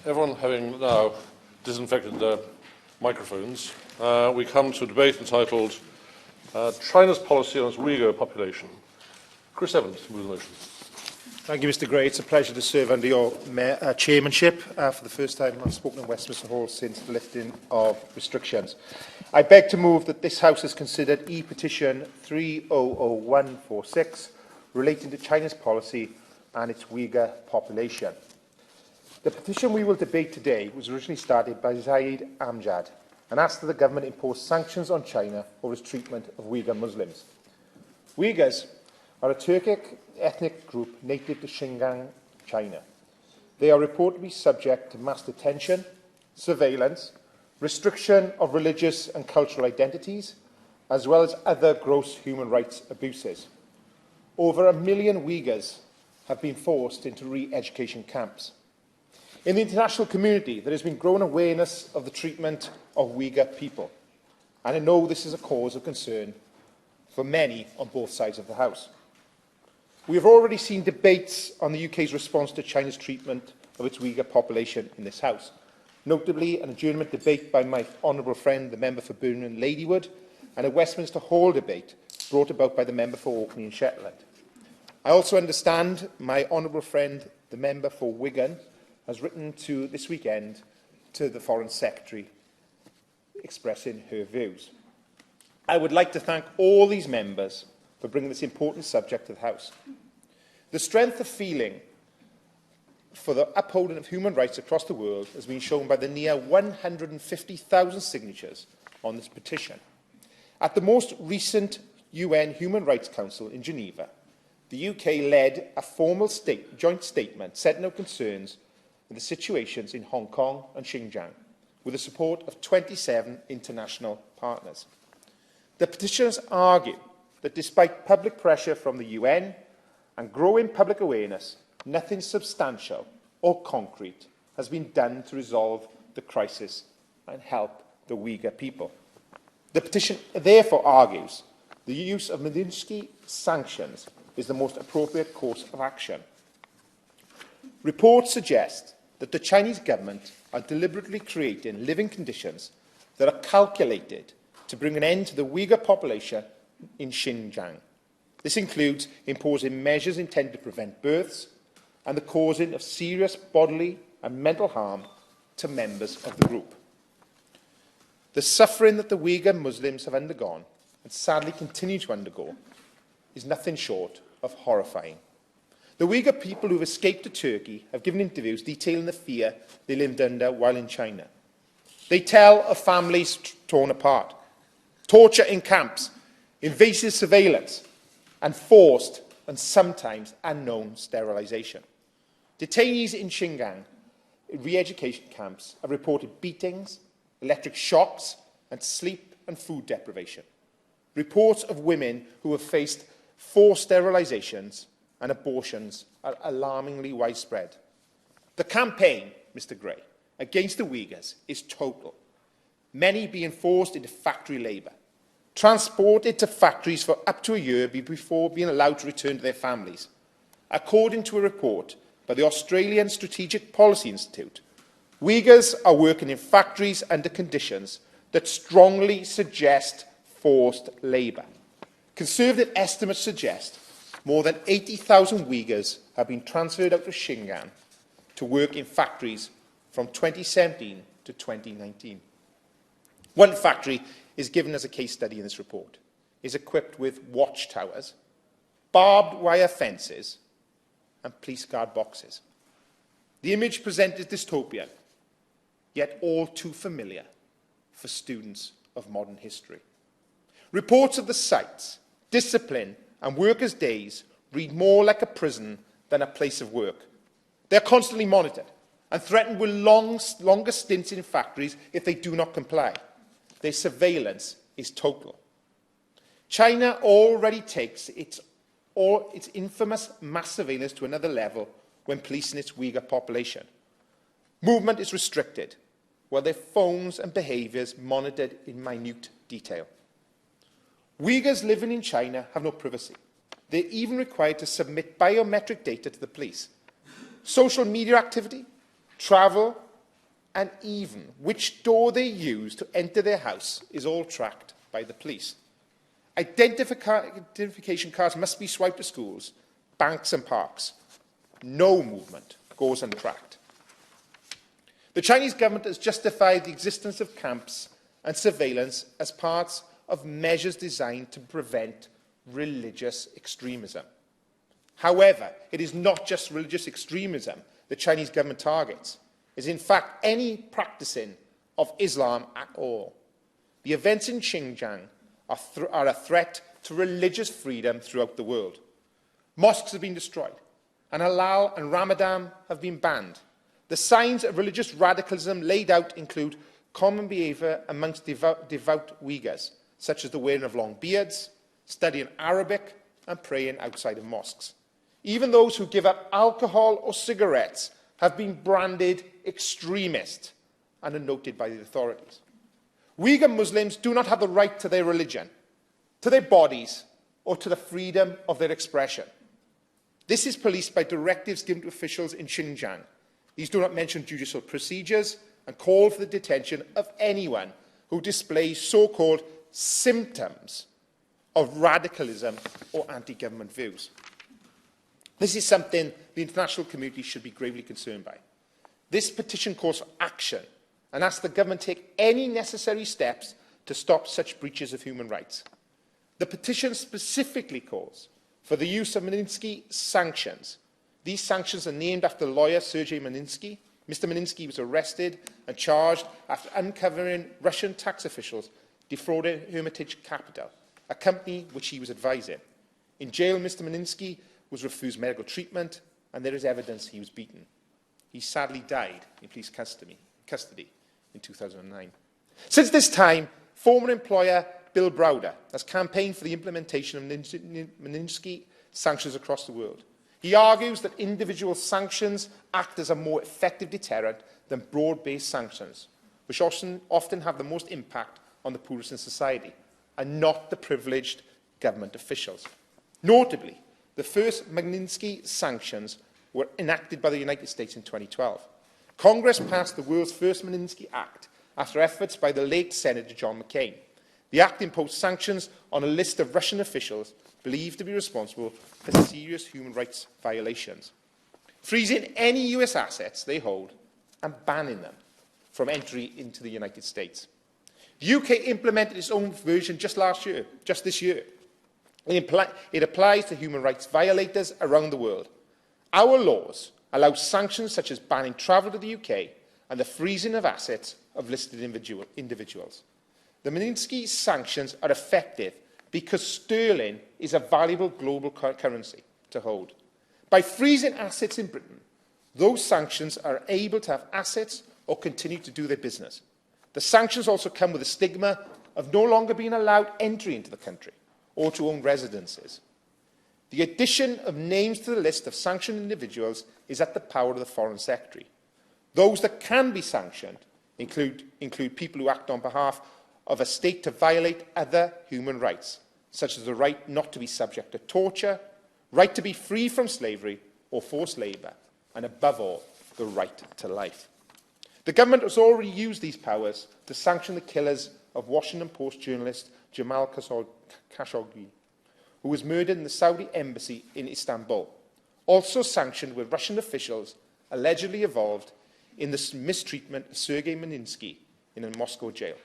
Everyone having now disinfected their microphones, we come to a debate entitled China's Policy on its Uyghur Population. Chris Evans, move the motion. Thank you, Mr Gray. It's a pleasure to serve under your chairmanship for the first time I've spoken in Westminster Hall since the lifting of restrictions. I beg to move that this House has considered E-Petition 300146 relating to China's policy and its Uyghur population. The petition we will debate today was originally started by Zaid Amjad and asked that the government impose sanctions on China over its treatment of Uyghur Muslims. Uyghurs are a Turkic ethnic group native to Xinjiang, China. They are reportedly subject to mass detention, surveillance, restriction of religious and cultural identities, as well as other gross human rights abuses. Over 1 million Uyghurs have been forced into re-education camps. In the international community, there has been growing awareness of the treatment of Uyghur people, and I know this is a cause of concern for many on both sides of the House. We have already seen debates on the UK's response to China's treatment of its Uyghur population in this House, notably an adjournment debate by my honourable friend, the member for Birmingham and Ladywood, and a Westminster Hall debate brought about by the member for Orkney and Shetland. I also understand my honourable friend, the member for Wigan, has written this weekend to the Foreign Secretary expressing her views. I would like to thank all these members for bringing this important subject to the House. The strength of feeling for the upholding of human rights across the world has been shown by the near 150,000 signatures on this petition. At the most recent UN Human Rights Council in Geneva, the UK led a formal joint statement setting out concerns with the situations in Hong Kong and Xinjiang, with the support of 27 international partners. The petitioners argue that despite public pressure from the UN and growing public awareness, nothing substantial or concrete has been done to resolve the crisis and help the Uyghur people. The petition therefore argues the use of Magnitsky sanctions is the most appropriate course of action. Reports suggest that the Chinese government are deliberately creating living conditions that are calculated to bring an end to the Uyghur population in Xinjiang. This includes imposing measures intended to prevent births and the causing of serious bodily and mental harm to members of the group. The suffering that the Uyghur Muslims have undergone, and sadly continue to undergo, is nothing short of horrifying. The Uyghur people who have escaped to Turkey have given interviews detailing the fear they lived under while in China. They tell of families torn apart, torture in camps, invasive surveillance, and forced and sometimes unknown sterilisation. Detainees in Xinjiang re-education camps have reported beatings, electric shocks, and sleep and food deprivation. Reports of women who have faced forced sterilisations and abortions are alarmingly widespread. The campaign, Mr Gray, against the Uyghurs is total, many being forced into factory labour, transported to factories for up to a year before being allowed to return to their families. According to a report by the Australian Strategic Policy Institute, Uyghurs are working in factories under conditions that strongly suggest forced labour. Conservative estimates suggest more than 80,000 Uyghurs have been transferred out of Xinjiang to work in factories from 2017 to 2019. One factory is given as a case study in this report, is equipped with watchtowers, barbed wire fences, and police guard boxes. The image presented is dystopian, yet all too familiar for students of modern history. Reports of the sites, discipline, and workers' days read more like a prison than a place of work. They are constantly monitored and threatened with longer stints in factories if they do not comply. Their surveillance is total. China already takes its infamous mass surveillance to another level when policing its Uyghur population. Movement is restricted, while their phones and behaviours monitored in minute detail. Uyghurs living in China have no privacy. They're even required to submit biometric data to the police. Social media activity, travel, and even which door they use to enter their house is all tracked by the police. Identification cards must be swiped to schools, banks and parks. No movement goes untracked. The Chinese government has justified the existence of camps and surveillance as parts of measures designed to prevent religious extremism. However, it is not just religious extremism the Chinese government targets. It is in fact any practicing of Islam at all. The events in Xinjiang are a threat to religious freedom throughout the world. Mosques have been destroyed, and Halal and Ramadan have been banned. The signs of religious radicalism laid out include common behaviour amongst devout Uyghurs, such as the wearing of long beards, studying Arabic and praying outside of mosques. Even those who give up alcohol or cigarettes have been branded extremist and are noted by the authorities. Uyghur Muslims do not have the right to their religion, to their bodies, or to the freedom of their expression. This is policed by directives given to officials in Xinjiang. These do not mention judicial procedures and call for the detention of anyone who displays so-called symptoms of radicalism or anti-government views. This is something the international community should be gravely concerned by. This petition calls for action and asks the government to take any necessary steps to stop such breaches of human rights. The petition specifically calls for the use of Magnitsky sanctions. These sanctions are named after lawyer Sergei Magnitsky. Mr. Magnitsky was arrested and charged after uncovering Russian tax officials defrauded Hermitage Capital, a company which he was advising. In jail, Mr. Magnitsky was refused medical treatment, and there is evidence he was beaten. He sadly died in police custody in 2009. Since this time, former employer Bill Browder has campaigned for the implementation of Magnitsky sanctions across the world. He argues that individual sanctions act as a more effective deterrent than broad-based sanctions, which often have the most impact on the poorest in society, and not the privileged government officials. Notably, the first Magnitsky sanctions were enacted by the United States in 2012. Congress passed the world's first Magnitsky Act after efforts by the late Senator John McCain. The Act imposed sanctions on a list of Russian officials believed to be responsible for serious human rights violations, freezing any US assets they hold and banning them from entry into the United States. The UK implemented its own version just this year. It applies to human rights violators around the world. Our laws allow sanctions such as banning travel to the UK and the freezing of assets of listed individuals. The Magnitsky sanctions are effective because sterling is a valuable global currency to hold. By freezing assets in Britain, those sanctions are able to have assets or continue to do their business. The sanctions also come with a stigma of no longer being allowed entry into the country or to own residences. The addition of names to the list of sanctioned individuals is at the power of the Foreign Secretary. Those that can be sanctioned include people who act on behalf of a state to violate other human rights, such as the right not to be subject to torture, right to be free from slavery or forced labour, and above all, the right to life. The government has already used these powers to sanction the killers of Washington Post journalist Jamal Khashoggi, who was murdered in the Saudi embassy in Istanbul, also sanctioned with Russian officials allegedly involved in the mistreatment of Sergei Magnitsky in a Moscow jail.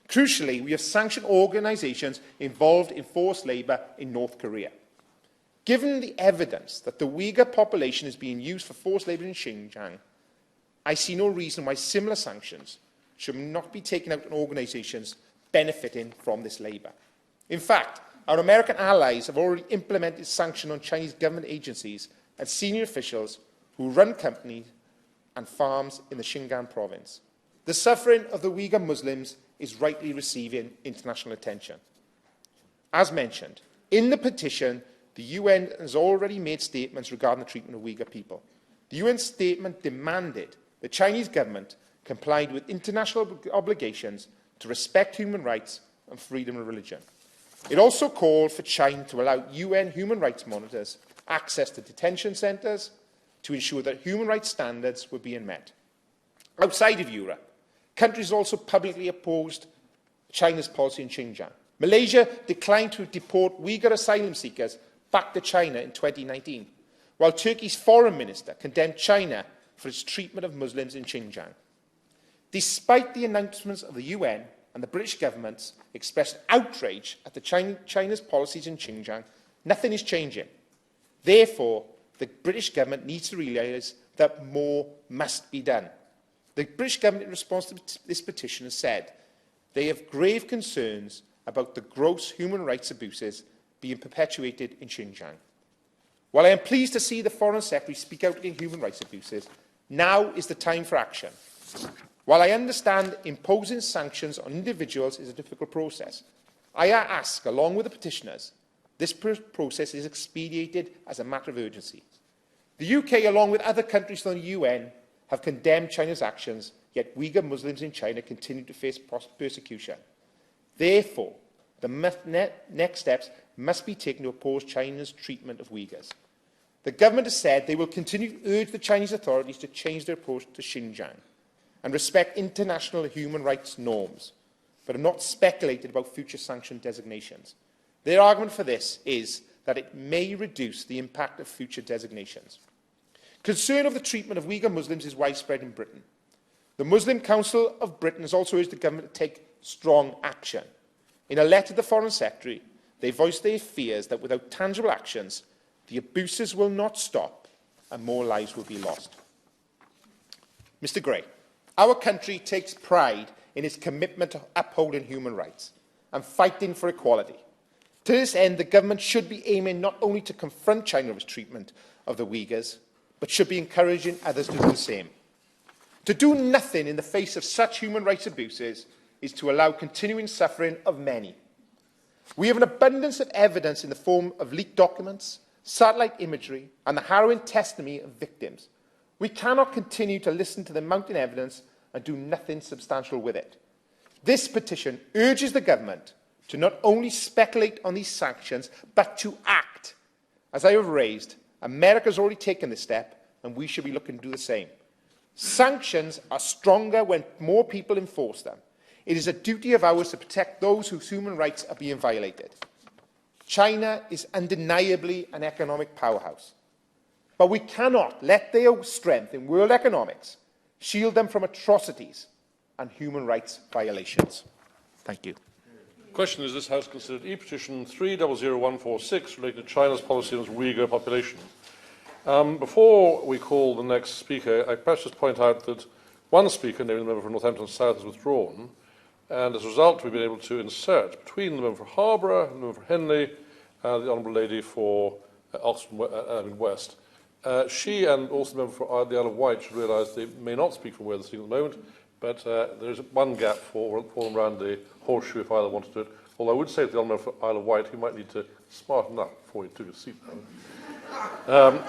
Crucially, we have sanctioned organisations involved in forced labour in North Korea. Given the evidence that the Uyghur population is being used for forced labour in Xinjiang, I see no reason why similar sanctions should not be taken out on organisations benefiting from this labour. In fact, our American allies have already implemented sanctions on Chinese government agencies and senior officials who run companies and farms in the Xinjiang province. The suffering of the Uyghur Muslims is rightly receiving international attention. As mentioned, in the petition, the UN has already made statements regarding the treatment of Uyghur people. The UN statement demanded the Chinese government complied with international obligations to respect human rights and freedom of religion. It also called for China to allow UN human rights monitors access to detention centres to ensure that human rights standards were being met. Outside of Europe, countries also publicly opposed China's policy in Xinjiang. Malaysia declined to deport Uyghur asylum seekers back to China in 2019, while Turkey's foreign minister condemned China for its treatment of Muslims in Xinjiang. Despite the announcements of the UN and the British governments expressed outrage at China's policies in Xinjiang, nothing is changing. Therefore, the British government needs to realise that more must be done. The British government, in response to this petition, has said they have grave concerns about the gross human rights abuses being perpetuated in Xinjiang. While I am pleased to see the Foreign Secretary speak out against human rights abuses, now is the time for action. While I understand imposing sanctions on individuals is a difficult process, I ask, along with the petitioners, this process is expedited as a matter of urgency. The UK, along with other countries from the UN, have condemned China's actions, yet Uyghur Muslims in China continue to face persecution. Therefore, the next steps must be taken to oppose China's treatment of Uyghurs. The government has said they will continue to urge the Chinese authorities to change their approach to Xinjiang and respect international human rights norms, but have not speculated about future sanction designations. Their argument for this is that it may reduce the impact of future designations. Concern of the treatment of Uyghur Muslims is widespread in Britain. The Muslim Council of Britain has also urged the government to take strong action. In a letter to the Foreign Secretary, they voiced their fears that without tangible actions, the abuses will not stop and more lives will be lost. Mr Gray, our country takes pride in its commitment to upholding human rights and fighting for equality. To this end, the government should be aiming not only to confront China's treatment of the Uyghurs, but should be encouraging others to do the same. To do nothing in the face of such human rights abuses is to allow continuing suffering of many. We have an abundance of evidence in the form of leaked documents, satellite imagery, and the harrowing testimony of victims. We cannot continue to listen to the mounting evidence and do nothing substantial with it. This petition urges the government to not only speculate on these sanctions, but to act. As I have raised, America has already taken this step, and we should be looking to do the same. Sanctions are stronger when more people enforce them. It is a duty of ours to protect those whose human rights are being violated. China is undeniably an economic powerhouse, but we cannot let their strength in world economics shield them from atrocities and human rights violations. Thank you. Question: is this House considered E-Petition 300146 relating to China's policy on its Uyghur population? Before we call the next speaker, I perhaps just point out that one speaker, namely the member for Northampton South, has withdrawn, and as a result we've been able to insert between the member for Harborough, the member for Henley, and the Honourable Lady for Oxford West. She and also the member for the Isle of Wight should realise they may not speak from where they're sitting at the moment, but there is one gap for them around the horseshoe if either wanted to do it. Although I would say to the Honourable member for Isle of Wight, he might need to smarten up before he took his seat down.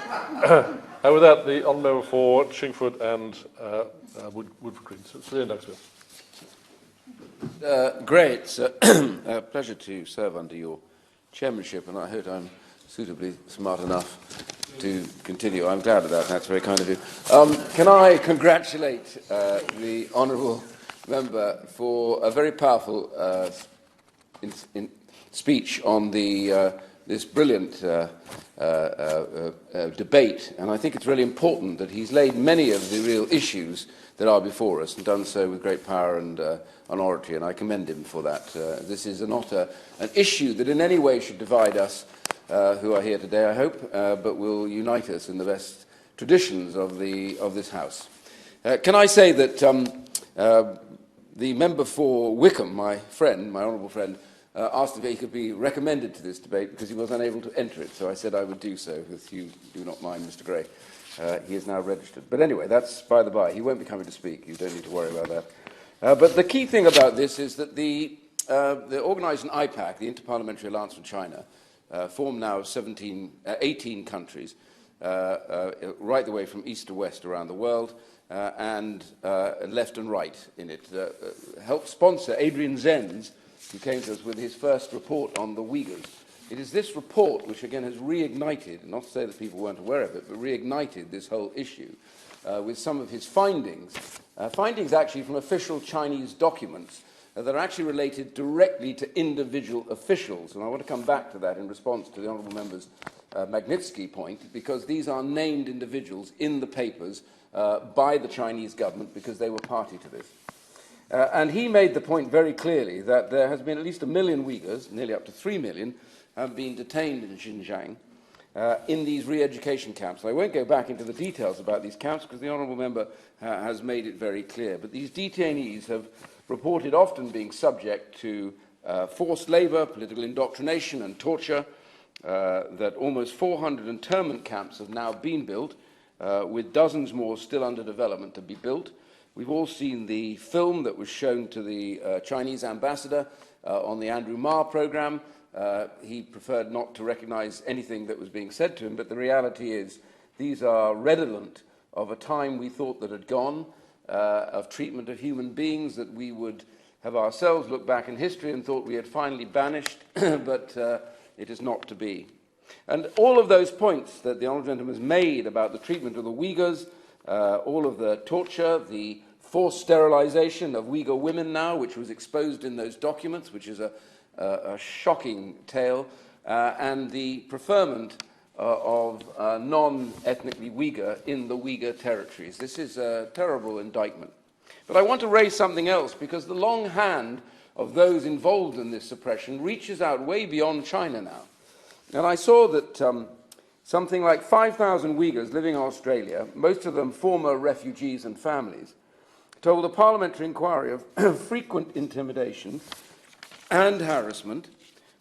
And with that, the Honourable member for Chingford and Woodford Green. So next to Great. It's a pleasure to serve under your chairmanship, and I hope I'm suitably smart enough to continue. I'm glad of that. That's very kind of you. Can I congratulate the honourable member for a very powerful speech on this brilliant debate, and I think it's really important that he's laid many of the real issues that are before us and done so with great power and honority, and I commend him for that. This is not an issue that in any way should divide us who are here today, I hope, but will unite us in the best traditions of this House. Can I say that the member for Wickham, my friend, my honourable friend, asked if he could be recommended to this debate because he was unable to enter it, so I said I would do so, if you do not mind, Mr Gray. He is now registered. But anyway, that's by the by. He won't be coming to speak. You don't need to worry about that. But the key thing about this is that the organising IPAC, the Interparliamentary Alliance with China, formed now 18 countries, right the way from east to west around the world, and left and right in it. Helped sponsor Adrian Zenz, who came to us with his first report on the Uyghurs. It is this report which, again, has reignited, not to say that people weren't aware of it, but reignited this whole issue with some of his findings. Findings actually from official Chinese documents that are actually related directly to individual officials. And I want to come back to that in response to the Honourable Member's Magnitsky point, because these are named individuals in the papers by the Chinese government because they were party to this. And he made the point very clearly that there has been at least 1 million Uyghurs, nearly up to 3 million, have been detained in Xinjiang in these re-education camps. I won't go back into the details about these camps because the Honourable Member has made it very clear. But these detainees have reported often being subject to forced labour, political indoctrination and torture, that almost 400 internment camps have now been built, with dozens more still under development to be built. We've all seen the film that was shown to the Chinese ambassador on the Andrew Marr programme. He preferred not to recognise anything that was being said to him, but the reality is these are redolent of a time we thought that had gone, of treatment of human beings that we would have ourselves looked back in history and thought we had finally banished, but it is not to be. And all of those points that the Honourable Gentleman has made about the treatment of the Uyghurs, all of the torture, the forced sterilisation of Uyghur women now, which was exposed in those documents, which is a shocking tale, and the preferment of non-ethnically Uyghur in the Uyghur territories. This is a terrible indictment. But I want to raise something else, because the long hand of those involved in this suppression reaches out way beyond China now. And I saw that something like 5,000 Uyghurs living in Australia, most of them former refugees and families, told a parliamentary inquiry of frequent intimidation and harassment,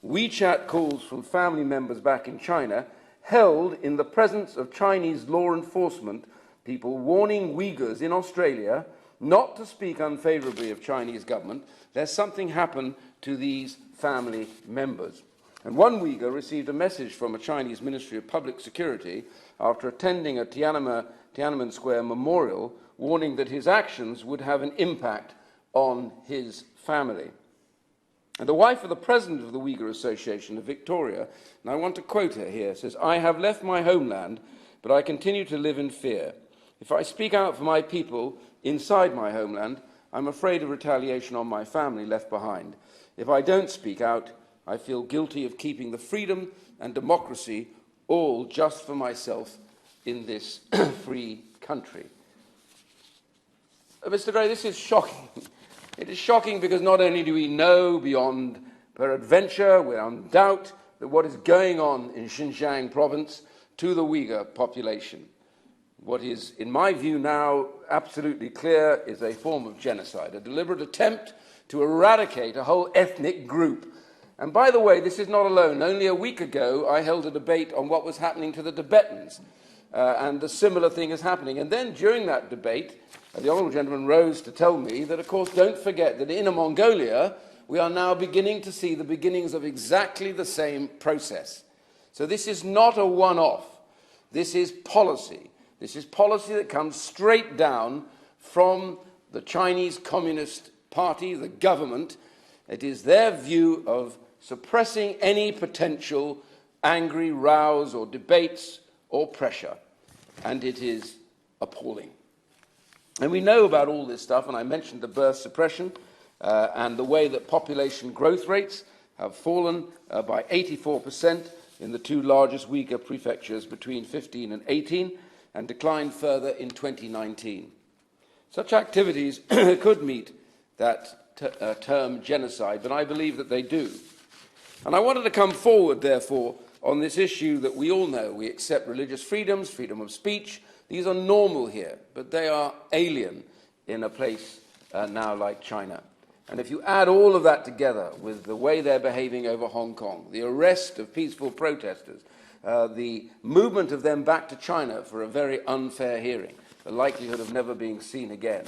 WeChat calls from family members back in China, held in the presence of Chinese law enforcement people warning Uyghurs in Australia not to speak unfavourably of Chinese government, lest something happen to these family members. And one Uyghur received a message from a Chinese Ministry of Public Security after attending a Tiananmen Square memorial, warning that his actions would have an impact on his family. And the wife of the president of the Uyghur Association of Victoria, and I want to quote her here, says, "I have left my homeland, but I continue to live in fear. If I speak out for my people inside my homeland, I'm afraid of retaliation on my family left behind. If I don't speak out, I feel guilty of keeping the freedom and democracy all just for myself in this free country." Mr. Gray, this is shocking. It is shocking because not only do we know beyond peradventure, without doubt, that what is going on in Xinjiang province to the Uyghur population, what is, in my view now, absolutely clear is a form of genocide, a deliberate attempt to eradicate a whole ethnic group. And by the way, this is not alone. Only a week ago, I held a debate on what was happening to the Tibetans, and a similar thing is happening. And then during that debate, the Honourable Gentleman rose to tell me that, of course, don't forget that in Mongolia, we are now beginning to see the beginnings of exactly the same process. So this is not a one-off. This is policy. This is policy that comes straight down from the Chinese Communist Party, the government. It is their view of suppressing any potential angry rows or debates or pressure. And it is appalling. And we know about all this stuff, and I mentioned the birth suppression and the way that population growth rates have fallen by 84% in the two largest Uyghur prefectures between 15 and 18, and declined further in 2019. Such activities could meet that term genocide, but I believe that they do. And I wanted to come forward, therefore, on this issue that we all know. We accept religious freedoms, freedom of speech. These are normal here, but they are alien in a place now like China. And if you add all of that together with the way they're behaving over Hong Kong, the arrest of peaceful protesters, the movement of them back to China for a very unfair hearing, the likelihood of never being seen again,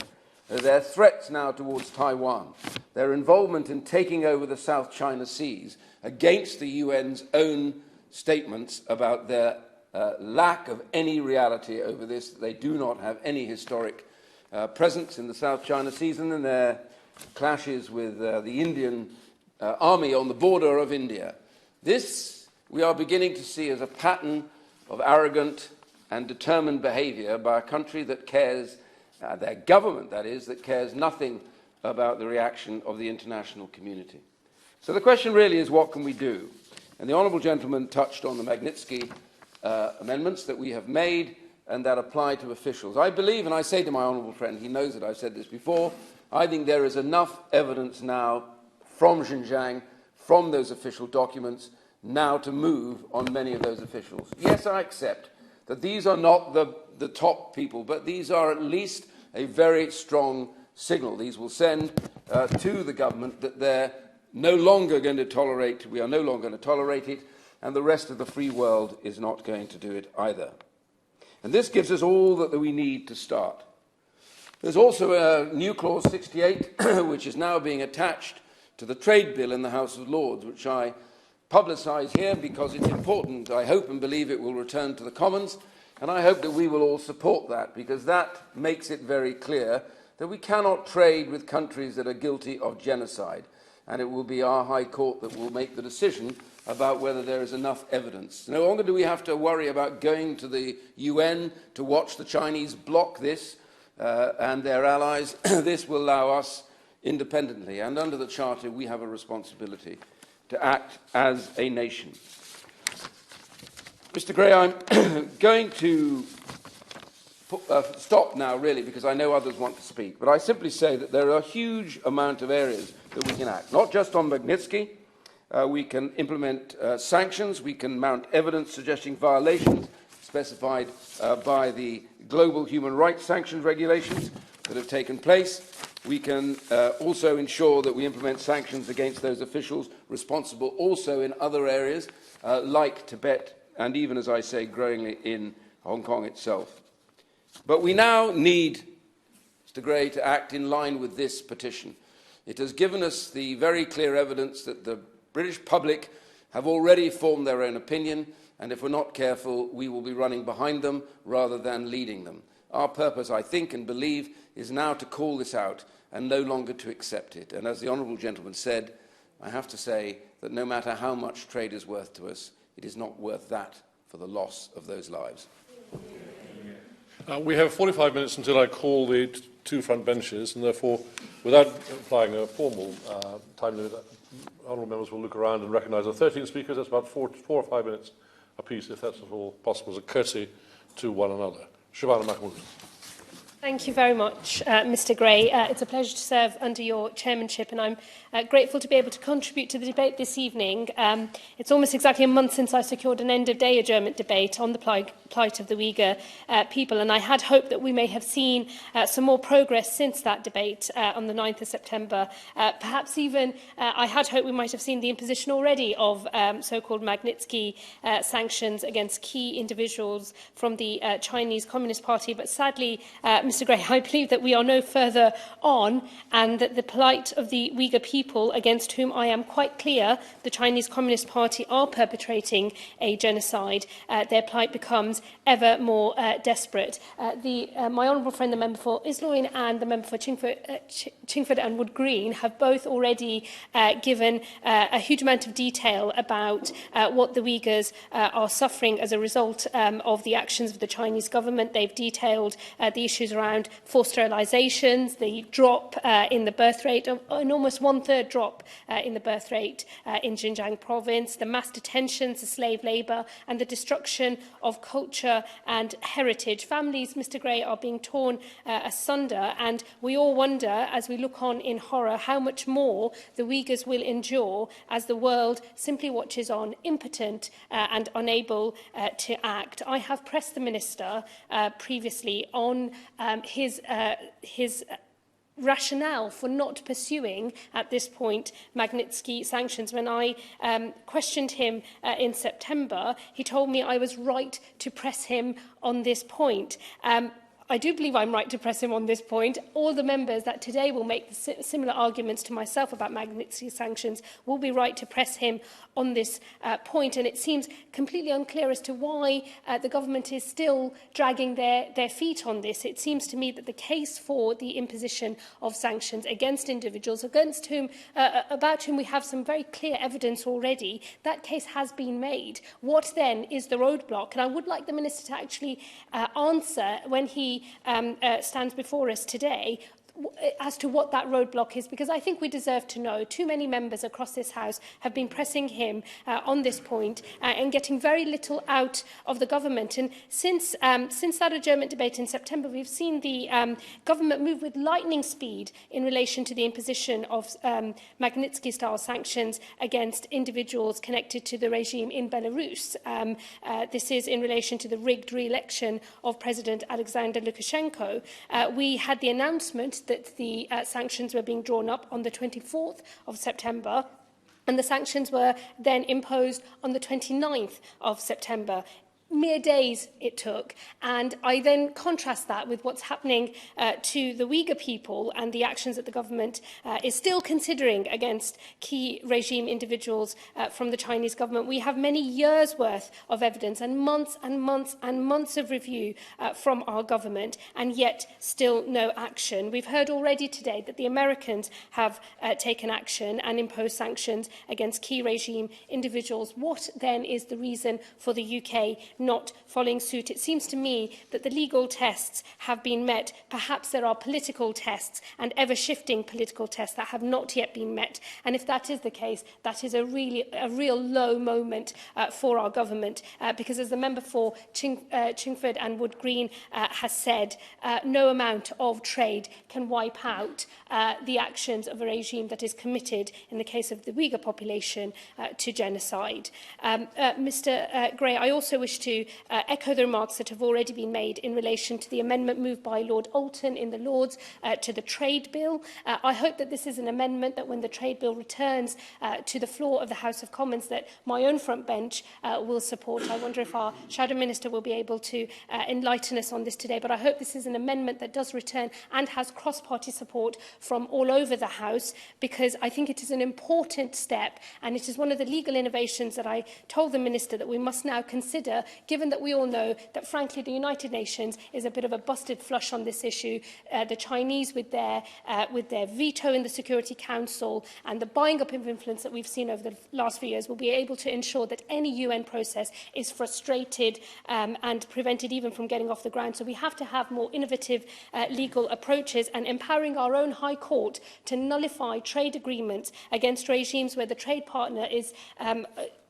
their threats now towards Taiwan, their involvement in taking over the South China Seas against the UN's own statements about their lack of any reality over this. They do not have any historic presence in the South China Seas, and in their clashes with the Indian army on the border of India. This we are beginning to see as a pattern of arrogant and determined behaviour by a country that cares, their government that is, that cares nothing about the reaction of the international community. So the question really is, what can we do? And the honourable gentleman touched on the Magnitsky amendments that we have made and that apply to officials. I believe, and I say to my honourable friend, he knows that I've said this before, I think there is enough evidence now from Xinjiang, from those official documents, now to move on many of those officials. Yes, I accept that these are not the top people, but these are at least a very strong signal. These will send to the government that they're no longer going to tolerate, we are no longer going to tolerate it, and the rest of the free world is not going to do it either. And this gives us all that we need to start. There's also a new clause 68, which is now being attached to the trade bill in the House of Lords, which I publicise here because it's important. I hope and believe it will return to the Commons, and I hope that we will all support that, because that makes it very clear that we cannot trade with countries that are guilty of genocide, and it will be our High Court that will make the decision about whether there is enough evidence. No longer do we have to worry about going to the UN to watch the Chinese block this and their allies. This will allow us independently, and under the Charter we have a responsibility to act as a nation. Mr. Gray, I'm going to stop now, really, because I know others want to speak, but I simply say that there are a huge amount of areas that we can act, not just on Magnitsky. We can implement sanctions, we can mount evidence suggesting violations specified by the global human rights sanctions regulations that have taken place. We can also ensure that we implement sanctions against those officials responsible also in other areas like Tibet and even, as I say, growingly in Hong Kong itself. But we now need, Mr. Gray, to act in line with this petition. It has given us the very clear evidence that the British public have already formed their own opinion, and if we're not careful, we will be running behind them rather than leading them. Our purpose, I think and believe, is now to call this out and no longer to accept it. And as the honourable gentleman said, I have to say that no matter how much trade is worth to us, it is not worth that for the loss of those lives. We have 45 minutes until I call the two front benches, and therefore, without applying a formal time limit, honourable members will look around and recognise the 13 speakers. That's about 4 or 5 minutes apiece, if that's at all possible, as a courtesy to one another. Shabana Mahmood. Thank you very much, Mr. Gray. It's a pleasure to serve under your chairmanship, and I'm grateful to be able to contribute to the debate this evening. It's almost exactly a month since I secured an end-of-day adjournment debate on the plight of the Uyghur people, and I had hoped that we may have seen some more progress since that debate on the 9th of September. Perhaps even I had hoped we might have seen the imposition already of so-called Magnitsky sanctions against key individuals from the Chinese Communist Party, but sadly, Mr. Gray, I believe that we are no further on, and that the plight of the Uyghur people, against whom I am quite clear the Chinese Communist Party are perpetrating a genocide, their plight becomes ever more desperate. My honourable friend, the member for Isloin, and the member for Chingford and Wood Green have both already given a huge amount of detail about what the Uyghurs are suffering as a result of the actions of the Chinese government. They've detailed the issues around forced sterilisations, the drop in the birth rate, an almost one-third drop in the birth rate in Xinjiang province, the mass detentions, the slave labour, and the destruction of culture and heritage. Families, Mr. Gray, are being torn asunder, and we all wonder, as we look on in horror, how much more the Uyghurs will endure as the world simply watches on, impotent and unable to act. I have pressed the Minister previously on his rationale for not pursuing, at this point, Magnitsky sanctions. When I questioned him in September, he told me I was right to press him on this point. I do believe I'm right to press him on this point. All the members that today will make the similar arguments to myself about Magnitsky sanctions will be right to press him on this point. And it seems completely unclear as to why the government is still dragging their feet on this. It seems to me that the case for the imposition of sanctions against individuals about whom we have some very clear evidence already, that case has been made. What then is the roadblock? And I would like the Minister to actually answer when he stands before us today as to what that roadblock is, because I think we deserve to know. Too many members across this House have been pressing him on this point and getting very little out of the government. And since that adjournment debate in September, we've seen the government move with lightning speed in relation to the imposition of Magnitsky-style sanctions against individuals connected to the regime in Belarus. This is in relation to the rigged re-election of President Alexander Lukashenko. We had the announcement that the sanctions were being drawn up on the 24th of September, and the sanctions were then imposed on the 29th of September. Mere days it took, and I then contrast that with what's happening to the Uyghur people and the actions that the government is still considering against key regime individuals from the Chinese government. We have many years' worth of evidence and months and months and months of review from our government, and yet still no action. We've heard already today that the Americans have taken action and imposed sanctions against key regime individuals. What then is the reason for the UK not following suit? It seems to me that the legal tests have been met. Perhaps there are political tests and ever-shifting political tests that have not yet been met. And if that is the case, that is a real low moment for our government, because as the member for Chingford and Wood Green has said, no amount of trade can wipe out the actions of a regime that is committed, in the case of the Uyghur population, to genocide. Mr Gray, I also wish to echo the remarks that have already been made in relation to the amendment moved by Lord Oulton in the Lords to the Trade Bill. I hope that this is an amendment that when the Trade Bill returns to the floor of the House of Commons, that my own front bench will support. I wonder if our Shadow Minister will be able to enlighten us on this today, but I hope this is an amendment that does return and has cross-party support from all over the House, because I think it is an important step, and it is one of the legal innovations that I told the Minister that we must now consider, given that we all know that, frankly, the United Nations is a bit of a busted flush on this issue. The Chinese, with their veto in the Security Council and the buying up of influence that we've seen over the last few years, will be able to ensure that any UN process is frustrated and prevented even from getting off the ground. So we have to have more innovative legal approaches, and empowering our own High Court to nullify trade agreements against regimes where the trade partner is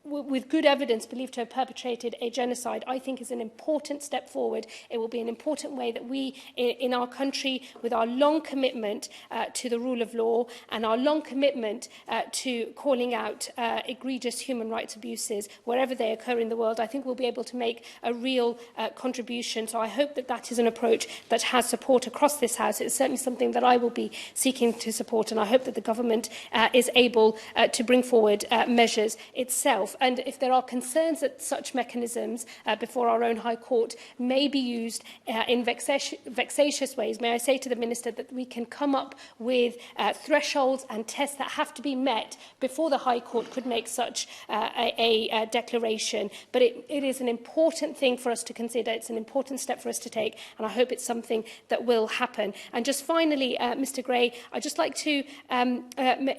with good evidence believed to have perpetrated a genocide, I think is an important step forward. It will be an important way that we, in our country, with our long commitment to the rule of law and our long commitment to calling out egregious human rights abuses wherever they occur in the world, I think we'll be able to make a real contribution. So I hope that that is an approach that has support across this House. It's certainly something that I will be seeking to support, and I hope that the government is able to bring forward measures itself. And if there are concerns that such mechanisms before our own High Court may be used in vexatious ways, may I say to the Minister that we can come up with thresholds and tests that have to be met before the High Court could make such a declaration. But it is an important thing for us to consider. It's an important step for us to take, and I hope it's something that will happen. And just finally, Mr Gray, I'd just like to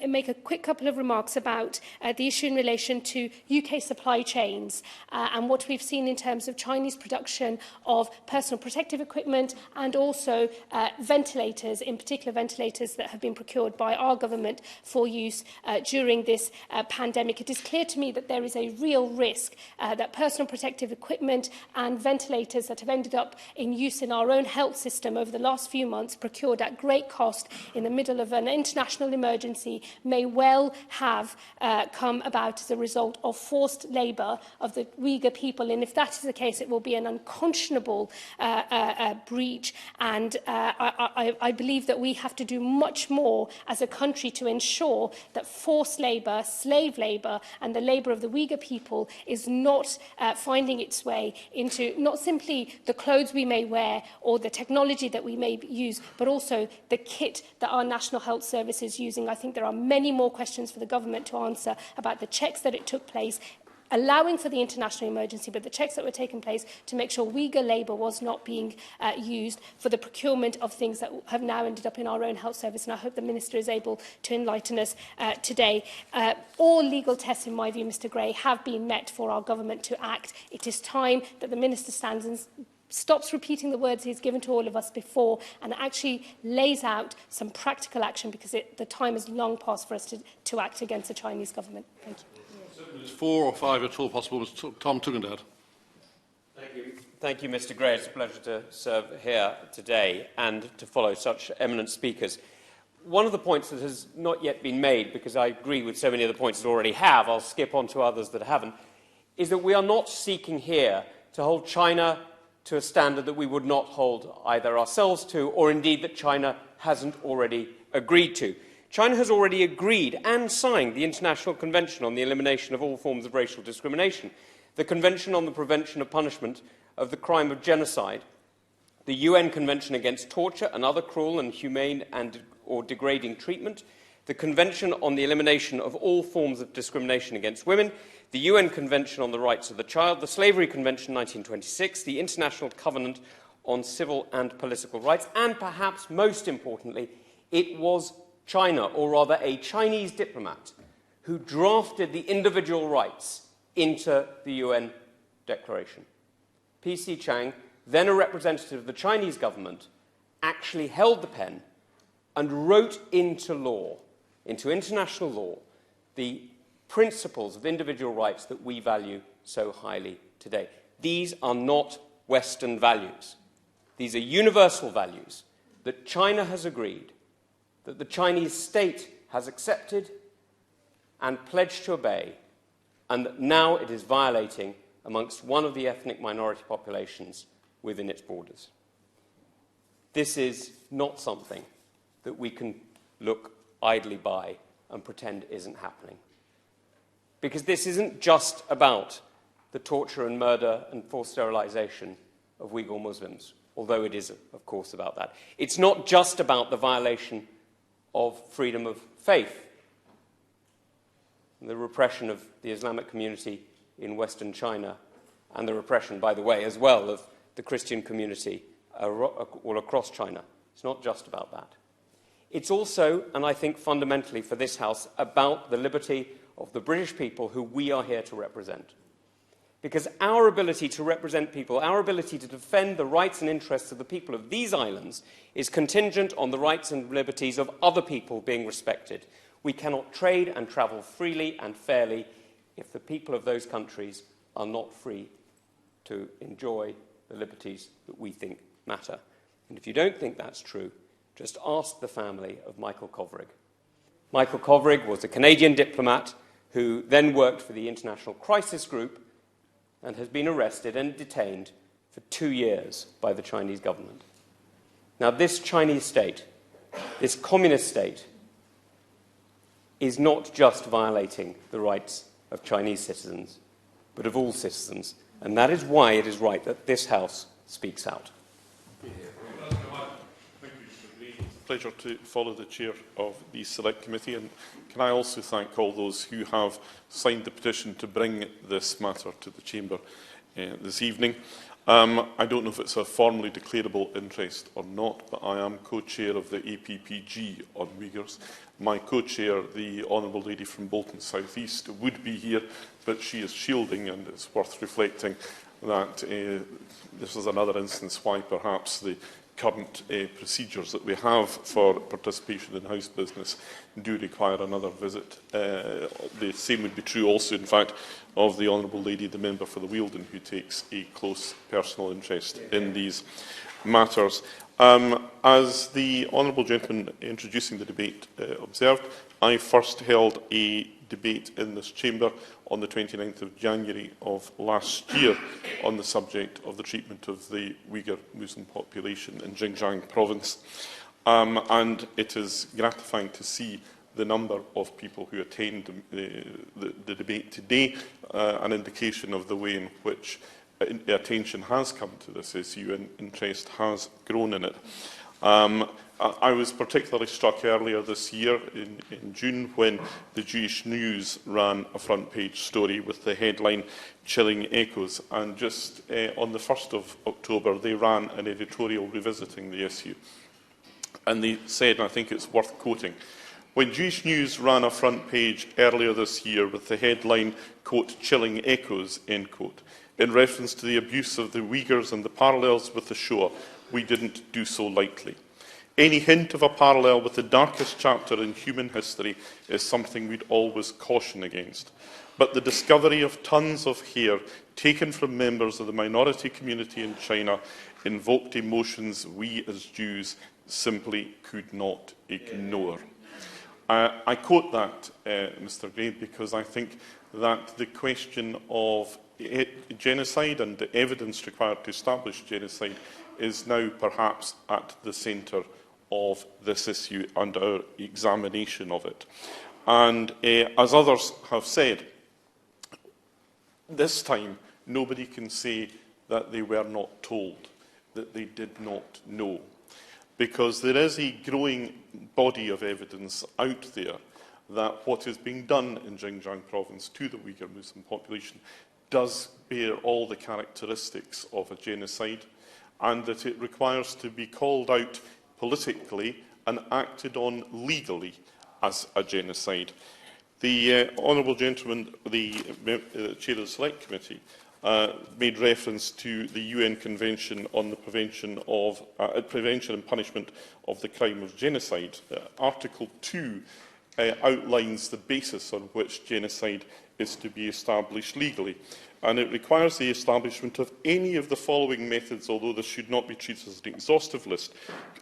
make a quick couple of remarks about the issue in relation to UK supply chains and what we've seen in terms of Chinese production of personal protective equipment and also ventilators, in particular ventilators that have been procured by our government for use during this pandemic. It is clear to me that there is a real risk that personal protective equipment and ventilators that have ended up in use in our own health system over the last few months, procured at great cost in the middle of an international emergency, may well have come about as a result of forced labour of the Uyghur people. And if that is the case, it will be an unconscionable breach. And I believe that we have to do much more as a country to ensure that forced labour, slave labour, and the labour of the Uyghur people is not finding its way into not simply the clothes we may wear or the technology that we may use, but also the kit that our National Health Service is using. I think there are many more questions for the government to answer about the checks that it took place, allowing for the international emergency, but the checks that were taking place to make sure Uyghur labour was not being used for the procurement of things that have now ended up in our own health service. And I hope the Minister is able to enlighten us today. All legal tests, in my view, Mr Gray, have been met for our government to act. It is time that the Minister stands and stops repeating the words he's given to all of us before and actually lays out some practical action, because the time has long passed for us to act against the Chinese government. Thank you. 7 minutes, 4 or 5 at all possible. Mr. Tom Tugendhat. Thank you. Thank you, Mr Gray. It's a pleasure to serve here today and to follow such eminent speakers. One of the points that has not yet been made, because I agree with so many of the points that already have, I'll skip on to others that haven't, is that we are not seeking here to hold China to a standard that we would not hold either ourselves to, or indeed that China hasn't already agreed to. China has already agreed and signed the International Convention on the Elimination of All Forms of Racial Discrimination, the Convention on the Prevention of Punishment of the Crime of Genocide, the UN Convention Against Torture and Other Cruel, Inhumane or Degrading Treatment, the Convention on the Elimination of All Forms of Discrimination Against Women, the UN Convention on the Rights of the Child, the Slavery Convention 1926, the International Covenant on Civil and Political Rights, and perhaps most importantly, it was China, or rather a Chinese diplomat, who drafted the individual rights into the UN Declaration. P.C. Chang, then a representative of the Chinese government, actually held the pen and wrote into law, into international law, the principles of individual rights that we value so highly today. These are not Western values. These are universal values that China has agreed, that the Chinese state has accepted and pledged to obey, and that now it is violating amongst one of the ethnic minority populations within its borders. This is not something that we can look idly by and pretend isn't happening. Because this isn't just about the torture and murder and forced sterilisation of Uyghur Muslims, although it is, of course, about that. It's not just about the violation of freedom of faith and the repression of the Islamic community in Western China, and the repression, by the way, as well, of the Christian community all across China. It's not just about that. It's also, and I think fundamentally for this House, about the liberty of the British people who we are here to represent. Because our ability to represent people, our ability to defend the rights and interests of the people of these islands is contingent on the rights and liberties of other people being respected. We cannot trade and travel freely and fairly if the people of those countries are not free to enjoy the liberties that we think matter. And if you don't think that's true, just ask the family of Michael Kovrig. Michael Kovrig was a Canadian diplomat who then worked for the International Crisis Group and has been arrested and detained for 2 years by the Chinese government. Now, this Chinese state, this communist state, is not just violating the rights of Chinese citizens, but of all citizens. And that is why it is right that this House speaks out. Thank you, Mr. Gray. It's a pleasure to follow the chair of the Select Committee, and can I also thank all those who have signed the petition to bring this matter to the Chamber this evening. I don't know if it's a formally declarable interest or not, but I am co-chair of the APPG on Uyghurs. My co-chair, the Honourable Lady from Bolton South East, would be here, but she is shielding, and it's worth reflecting that this is another instance why perhaps the current procedures that we have for participation in House business do require another visit. The same would be true also, in fact, of the Honourable Lady, the member for the Wealden, who takes a close personal interest in these matters. As the Honourable Gentleman introducing the debate observed, I first held a debate in this chamber on the 29th of January of last year on the subject of the treatment of the Uyghur Muslim population in Xinjiang province. And it is gratifying to see the number of people who attend the debate today, an indication of the way in which attention has come to this issue and interest has grown in it. I was particularly struck earlier this year in June when the Jewish News ran a front-page story with the headline "Chilling Echoes," and just on the 1st of October they ran an editorial revisiting the issue. And they said, and I think it's worth quoting, when Jewish News ran a front page earlier this year with the headline, quote, "Chilling Echoes," end quote, in reference to the abuse of the Uyghurs and the parallels with the Shoah, we didn't do so lightly. Any hint of a parallel with the darkest chapter in human history is something we'd always caution against. But the discovery of tons of hair taken from members of the minority community in China invoked emotions we as Jews simply could not ignore. I quote that, Mr. Gray, because I think that the question of genocide and the evidence required to establish genocide is now perhaps at the centre of this issue and our examination of it. And as others have said, this time nobody can say that they were not told, that they did not know, because there is a growing body of evidence out there that what is being done in Xinjiang province to the Uyghur Muslim population does bear all the characteristics of a genocide, and that it requires to be called out politically and acted on legally as a genocide. The honourable gentleman, the chair of the Select Committee, made reference to the UN Convention on the Prevention and Punishment of the Crime of Genocide. Article 2 outlines the basis on which genocide is to be established legally, and it requires the establishment of any of the following methods, although this should not be treated as an exhaustive list,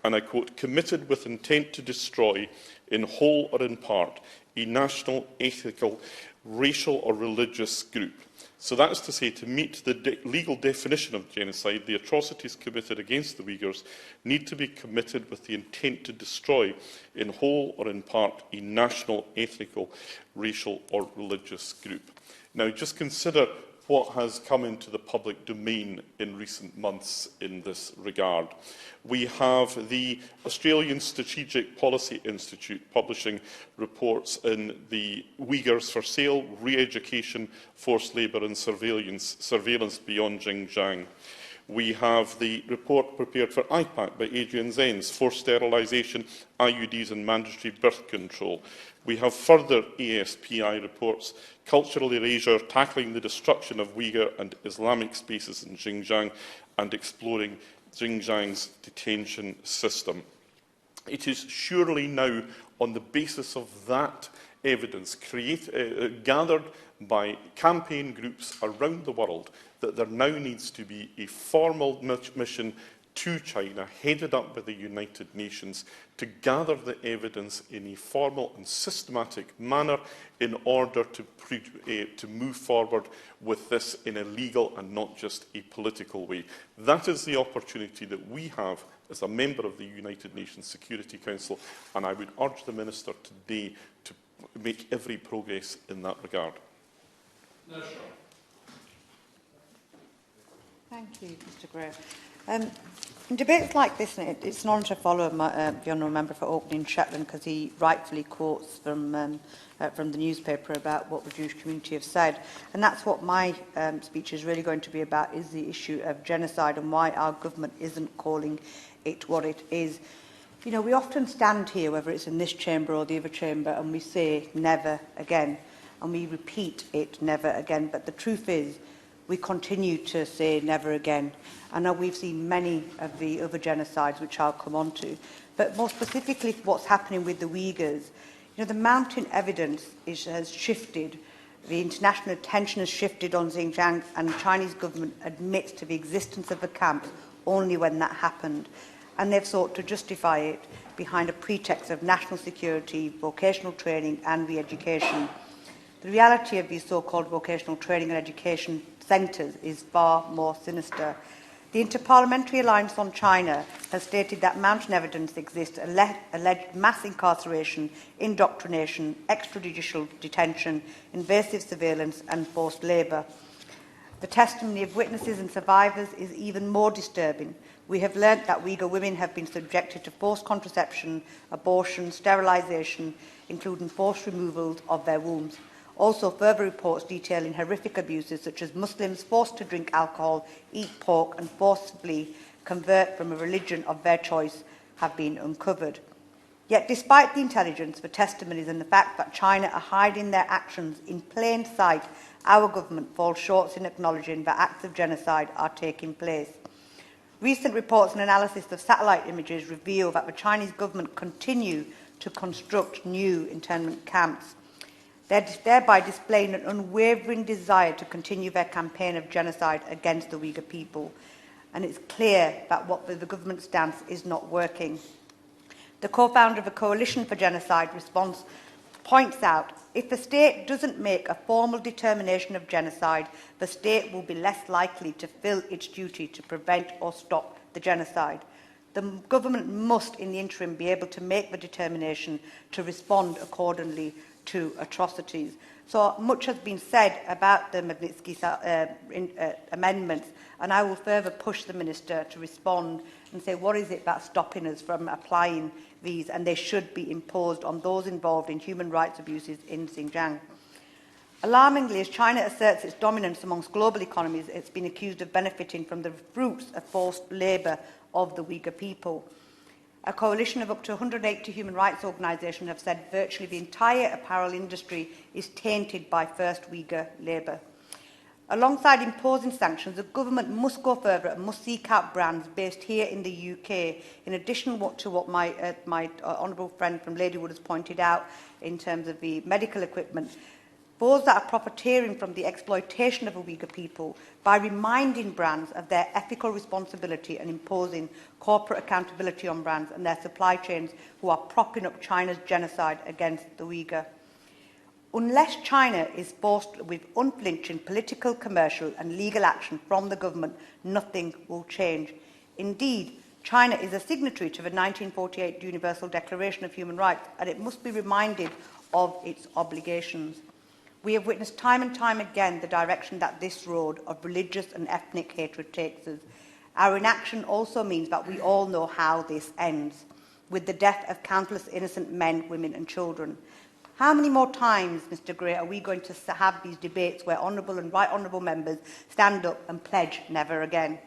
and I quote, "committed with intent to destroy, in whole or in part, a national, ethnical, racial or religious group." So that is to say, to meet the legal definition of genocide, the atrocities committed against the Uyghurs need to be committed with the intent to destroy, in whole or in part, a national, ethnical, racial or religious group. Now, just consider what has come into the public domain in recent months in this regard. We have the Australian Strategic Policy Institute publishing reports in the Uyghurs for Sale, Re-education, Forced Labour and Surveillance Beyond Xinjiang. We have the report prepared for IPAC by Adrian Zenz, Forced Sterilisation, IUDs and Mandatory Birth Control. We have further ASPI reports, Cultural Erasure, Tackling the Destruction of Uyghur and Islamic Spaces in Xinjiang, and Exploring Xinjiang's Detention System. It is surely now on the basis of that evidence gathered by campaign groups around the world that there now needs to be a formal mission to China, headed up by the United Nations, to gather the evidence in a formal and systematic manner in order to move forward with this in a legal and not just a political way. That is the opportunity that we have as a member of the United Nations Security Council, and I would urge the Minister today to make every progress in that regard. No, sure. Thank you, Mr. Gray. In debates like this, it's an honour to follow the honourable member for opening Shetland, because he rightfully quotes from the newspaper about what the Jewish community have said. And that's what my speech is really going to be about, is the issue of genocide and why our government isn't calling it what it is. You know, we often stand here, whether it's in this chamber or the other chamber, and we say never again, and we repeat it never again. But the truth is, we continue to say never again. I know we've seen many of the other genocides, which I'll come on to, but more specifically what's happening with the Uyghurs. You know, the mounting evidence has shifted. The international attention has shifted on Xinjiang, and the Chinese government admits to the existence of the camps only when that happened. And they've sought to justify it behind a pretext of national security, vocational training and re-education. The reality of these so-called vocational training and education centres is far more sinister. The Interparliamentary Alliance on China has stated that mounting evidence exists alleged mass incarceration, indoctrination, extrajudicial detention, invasive surveillance and forced labour. The testimony of witnesses and survivors is even more disturbing. We have learnt that Uyghur women have been subjected to forced contraception, abortion, sterilisation, including forced removals of their wombs. Also, further reports detailing horrific abuses such as Muslims forced to drink alcohol, eat pork and forcibly convert from a religion of their choice have been uncovered. Yet, despite the intelligence, the testimonies and the fact that China are hiding their actions in plain sight, our government falls short in acknowledging that acts of genocide are taking place. Recent reports and analysis of satellite images reveal that the Chinese government continue to construct new internment camps, thereby displaying an unwavering desire to continue their campaign of genocide against the Uyghur people. And it's clear that what the government stance is not working. The co-founder of the Coalition for Genocide Response points out, if the state doesn't make a formal determination of genocide, the state will be less likely to fill its duty to prevent or stop the genocide. The government must, in the interim, be able to make the determination to respond accordingly to atrocities. So much has been said about the Magnitsky amendments, and I will further push the Minister to respond and say what is it that's stopping us from applying these, and they should be imposed on those involved in human rights abuses in Xinjiang. Alarmingly, as China asserts its dominance amongst global economies, it's been accused of benefiting from the fruits of forced labour of the Uyghur people. A coalition of up to 180 human rights organisations have said virtually the entire apparel industry is tainted by first Uyghur labour. Alongside imposing sanctions, the government must go further and must seek out brands based here in the UK, in addition to what my honourable friend from Ladywood has pointed out in terms of the medical equipment. Those that are profiteering from the exploitation of the Uyghur people by reminding brands of their ethical responsibility and imposing corporate accountability on brands and their supply chains who are propping up China's genocide against the Uyghur. Unless China is forced with unflinching political, commercial and legal action from the government, nothing will change. Indeed, China is a signatory to the 1948 Universal Declaration of Human Rights, and it must be reminded of its obligations. We have witnessed time and time again the direction that this road of religious and ethnic hatred takes us. Our inaction also means that we all know how this ends, with the death of countless innocent men, women and children. How many more times, Mr Gray, are we going to have these debates where honourable and right honourable members stand up and pledge never again?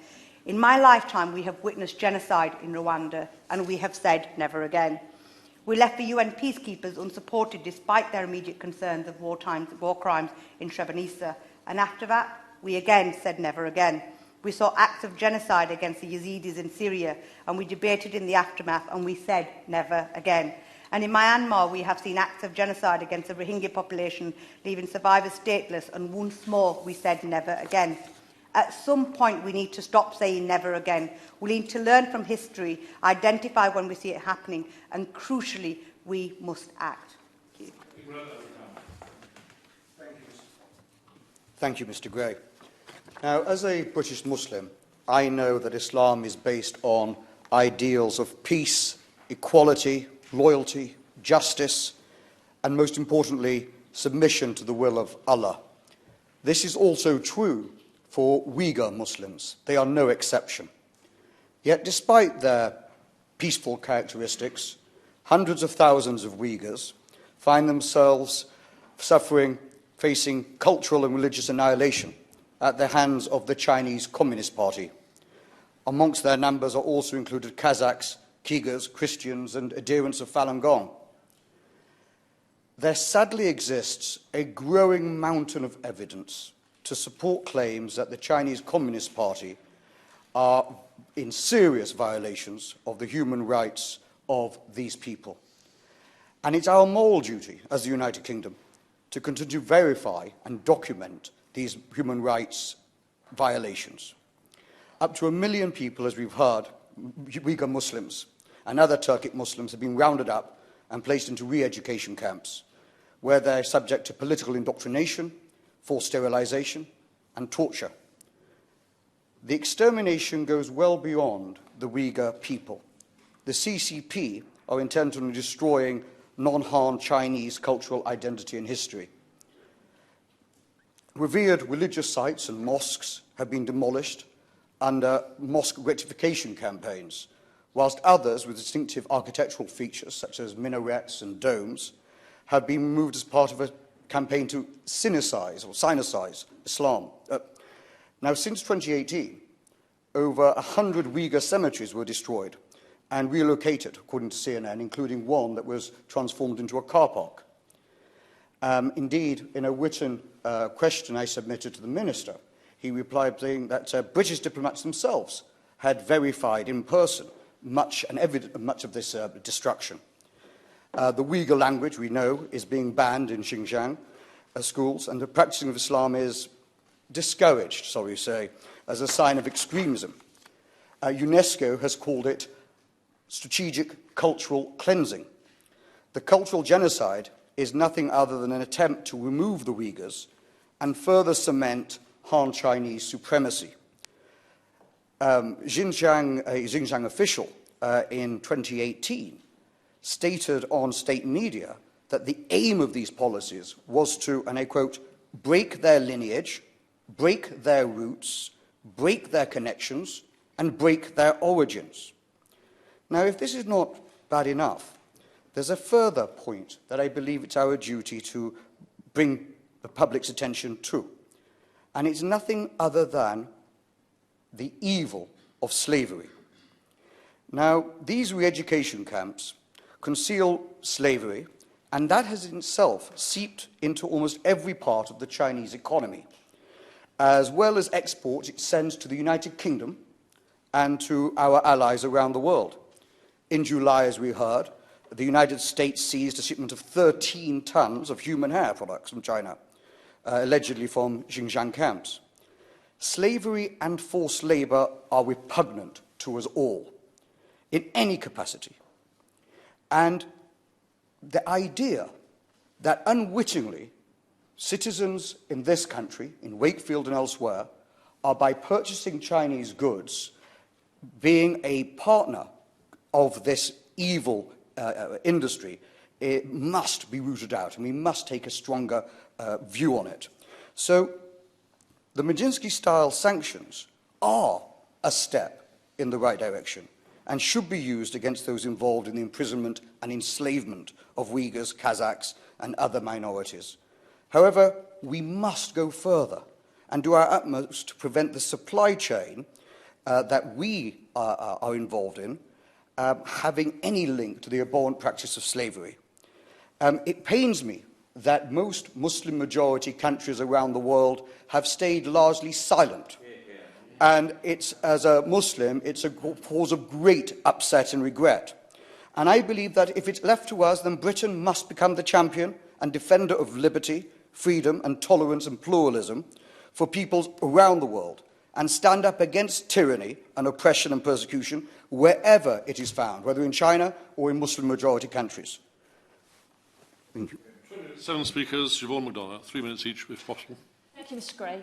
In my lifetime, we have witnessed genocide in Rwanda, and we have said never again. We left the UN peacekeepers unsupported despite their immediate concerns of war crimes in Srebrenica, and after that, we again said never again. We saw acts of genocide against the Yazidis in Syria, and we debated in the aftermath, and we said never again. And in Myanmar, we have seen acts of genocide against the Rohingya population, leaving survivors stateless, and once more, we said never again. At some point, we need to stop saying never again. We need to learn from history, identify when we see it happening, and crucially, we must act. Thank you. Thank you, Mr Gray. Now, as a British Muslim, I know that Islam is based on ideals of peace, equality, loyalty, justice, and most importantly, submission to the will of Allah. This is also true for Uyghur Muslims. They are no exception. Yet, despite their peaceful characteristics, hundreds of thousands of Uyghurs find themselves facing cultural and religious annihilation at the hands of the Chinese Communist Party. Amongst their numbers are also included Kazakhs, Kyrgyz, Christians, and adherents of Falun Gong. There sadly exists a growing mountain of evidence to support claims that the Chinese Communist Party are in serious violations of the human rights of these people. And it's our moral duty as the United Kingdom to continue to verify and document these human rights violations. Up to 1 million people, as we've heard, Uyghur Muslims and other Turkic Muslims have been rounded up and placed into re-education camps, where they're subject to political indoctrination, forced sterilisation, and torture. The extermination goes well beyond the Uyghur people. The CCP are intent on destroying non-Han Chinese cultural identity and history. Revered religious sites and mosques have been demolished under mosque rectification campaigns, whilst others with distinctive architectural features, such as minarets and domes, have been removed as part of a campaign to sinicize Islam. Now, since 2018, over 100 Uyghur cemeteries were destroyed and relocated, according to CNN, including one that was transformed into a car park. Indeed, in a written question I submitted to the Minister, he replied saying that British diplomats themselves had verified in person much of this destruction. The Uyghur language, we know, is being banned in Xinjiang schools, and the practicing of Islam is discouraged, shall we say, as a sign of extremism. UNESCO has called it strategic cultural cleansing. The cultural genocide is nothing other than an attempt to remove the Uyghurs and further cement Han Chinese supremacy. A Xinjiang official in 2018 stated on state media that the aim of these policies was to, and I quote, break their lineage, break their roots, break their connections, and break their origins. Now, if this is not bad enough, there's a further point that I believe it's our duty to bring the public's attention to, and it's nothing other than the evil of slavery. Now, these re-education camps conceal slavery, and that has in itself seeped into almost every part of the Chinese economy. As well as exports, it sends to the United Kingdom and to our allies around the world. In July, as we heard, the United States seized a shipment of 13 tons of human hair products from China, allegedly from Xinjiang camps. Slavery and forced labour are repugnant to us all, in any capacity. And the idea that unwittingly citizens in this country, in Wakefield and elsewhere, are by purchasing Chinese goods being a partner of this evil industry, it must be rooted out, and we must take a stronger view on it. So the Majinsky-style sanctions are a step in the right direction and should be used against those involved in the imprisonment and enslavement of Uyghurs, Kazakhs, and other minorities. However, we must go further and do our utmost to prevent the supply chain that we are involved in having any link to the abhorrent practice of slavery. It pains me that most Muslim-majority countries around the world have stayed largely silent. And it's, as a Muslim, it's a cause of great upset and regret. And I believe that if it's left to us, then Britain must become the champion and defender of liberty, freedom and tolerance and pluralism for peoples around the world, and stand up against tyranny and oppression and persecution wherever it is found, whether in China or in Muslim-majority countries. Thank you. 7 speakers, Siobhan MacDonagh, 3 minutes each, if possible. Thank you, Mr. Gray.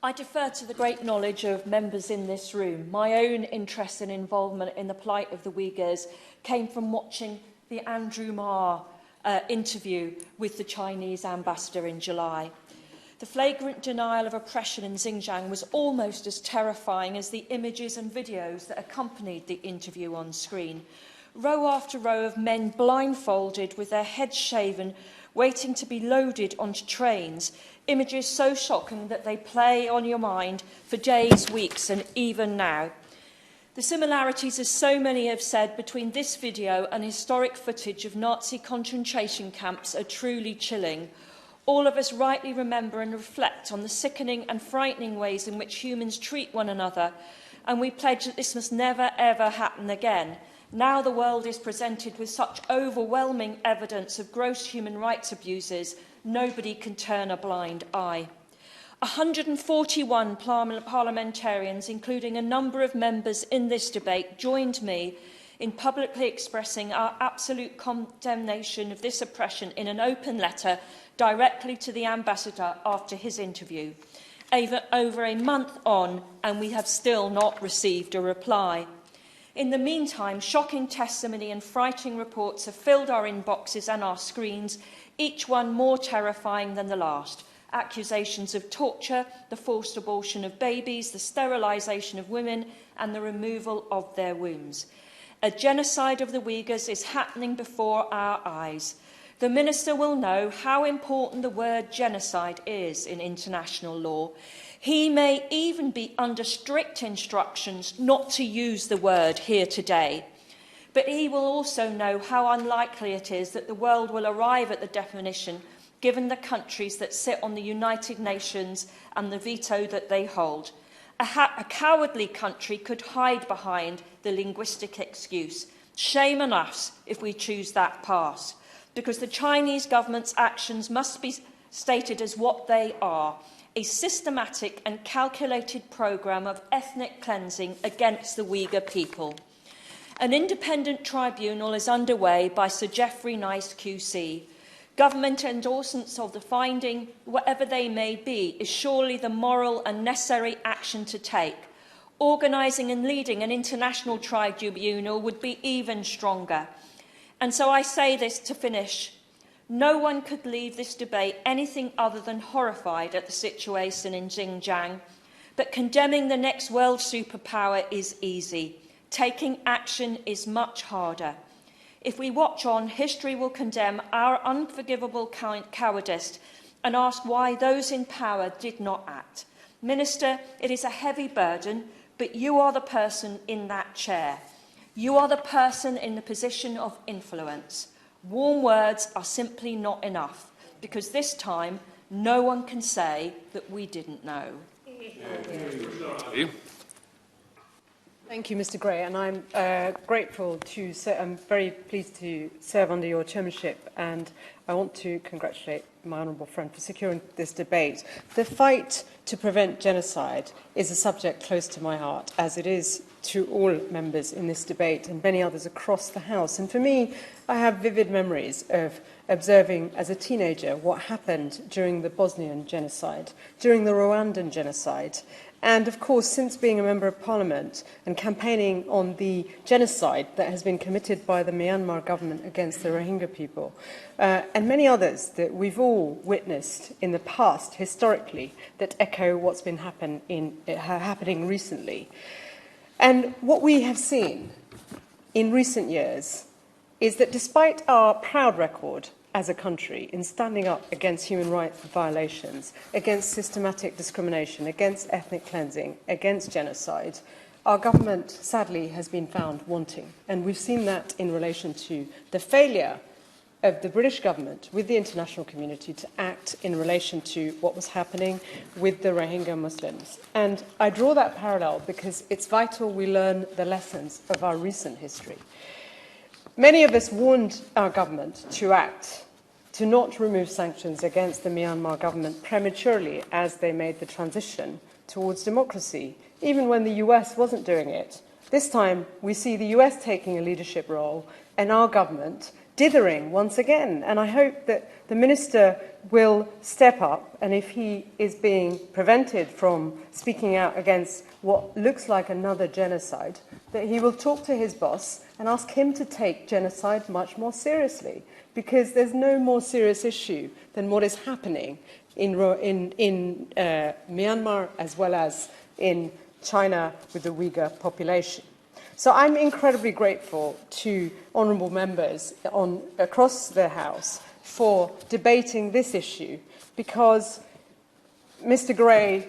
I defer to the great knowledge of members in this room. My own interest and involvement in the plight of the Uyghurs came from watching the Andrew Marr interview with the Chinese ambassador in July. The flagrant denial of oppression in Xinjiang was almost as terrifying as the images and videos that accompanied the interview on screen. Row after row of men blindfolded with their heads shaven, waiting to be loaded onto trains. Images so shocking that they play on your mind for days, weeks, and even now. The similarities, as so many have said, between this video and historic footage of Nazi concentration camps are truly chilling. All of us rightly remember and reflect on the sickening and frightening ways in which humans treat one another, and we pledge that this must never, ever happen again. Now the world is presented with such overwhelming evidence of gross human rights abuses, nobody can turn a blind eye. 141 parliamentarians, including a number of members in this debate, joined me in publicly expressing our absolute condemnation of this oppression in an open letter directly to the Ambassador after his interview. Over a month on, and we have still not received a reply. In the meantime, shocking testimony and frightening reports have filled our inboxes and our screens, each one more terrifying than the last. Accusations of torture, the forced abortion of babies, the sterilisation of women and the removal of their wombs. A genocide of the Uyghurs is happening before our eyes. The Minister will know how important the word genocide is in international law. He may even be under strict instructions not to use the word here today. But he will also know how unlikely it is that the world will arrive at the definition given the countries that sit on the United Nations and the veto that they hold. A cowardly country could hide behind the linguistic excuse. Shame on us if we choose that path, because the Chinese government's actions must be stated as what they are: a systematic and calculated programme of ethnic cleansing against the Uyghur people. An independent tribunal is underway by Sir Geoffrey Nice QC. Government endorsements of the finding, whatever they may be, is surely the moral and necessary action to take. Organising and leading an international tribunal would be even stronger. And so I say this to finish. No one could leave this debate anything other than horrified at the situation in Xinjiang. But condemning the next world superpower is easy. Taking action is much harder. If we watch on, history will condemn our unforgivable cowardice and ask why those in power did not act. Minister, it is a heavy burden, but you are the person in that chair. You are the person in the position of influence. Warm words are simply not enough, because this time no one can say that we didn't know. Thank you, Mr. Gray, and I'm grateful to. I'm very pleased to serve under your chairmanship, and I want to congratulate my honourable friend for securing this debate. The fight to prevent genocide is a subject close to my heart, as it is to all members in this debate and many others across the House. And for me, I have vivid memories of observing as a teenager what happened during the Bosnian genocide, during the Rwandan genocide, and, of course, since being a Member of Parliament and campaigning on the genocide that has been committed by the Myanmar government against the Rohingya people, and many others that we've all witnessed in the past, historically, that echo what's been happening recently. And what we have seen in recent years is that despite our proud record as a country in standing up against human rights violations, against systematic discrimination, against ethnic cleansing, against genocide, our government, sadly, has been found wanting. And we've seen that in relation to the failure of the British government with the international community to act in relation to what was happening with the Rohingya Muslims. And I draw that parallel because it's vital we learn the lessons of our recent history. Many of us warned our government to act, to not remove sanctions against the Myanmar government prematurely as they made the transition towards democracy, even when the US wasn't doing it. This time, we see the US taking a leadership role and our government dithering once again. And I hope that the Minister will step up, and if he is being prevented from speaking out against what looks like another genocide, that he will talk to his boss and ask him to take genocide much more seriously, because there's no more serious issue than what is happening in Myanmar as well as in China with the Uyghur population. So I'm incredibly grateful to honourable members across the House for debating this issue, because, Mr. Gray,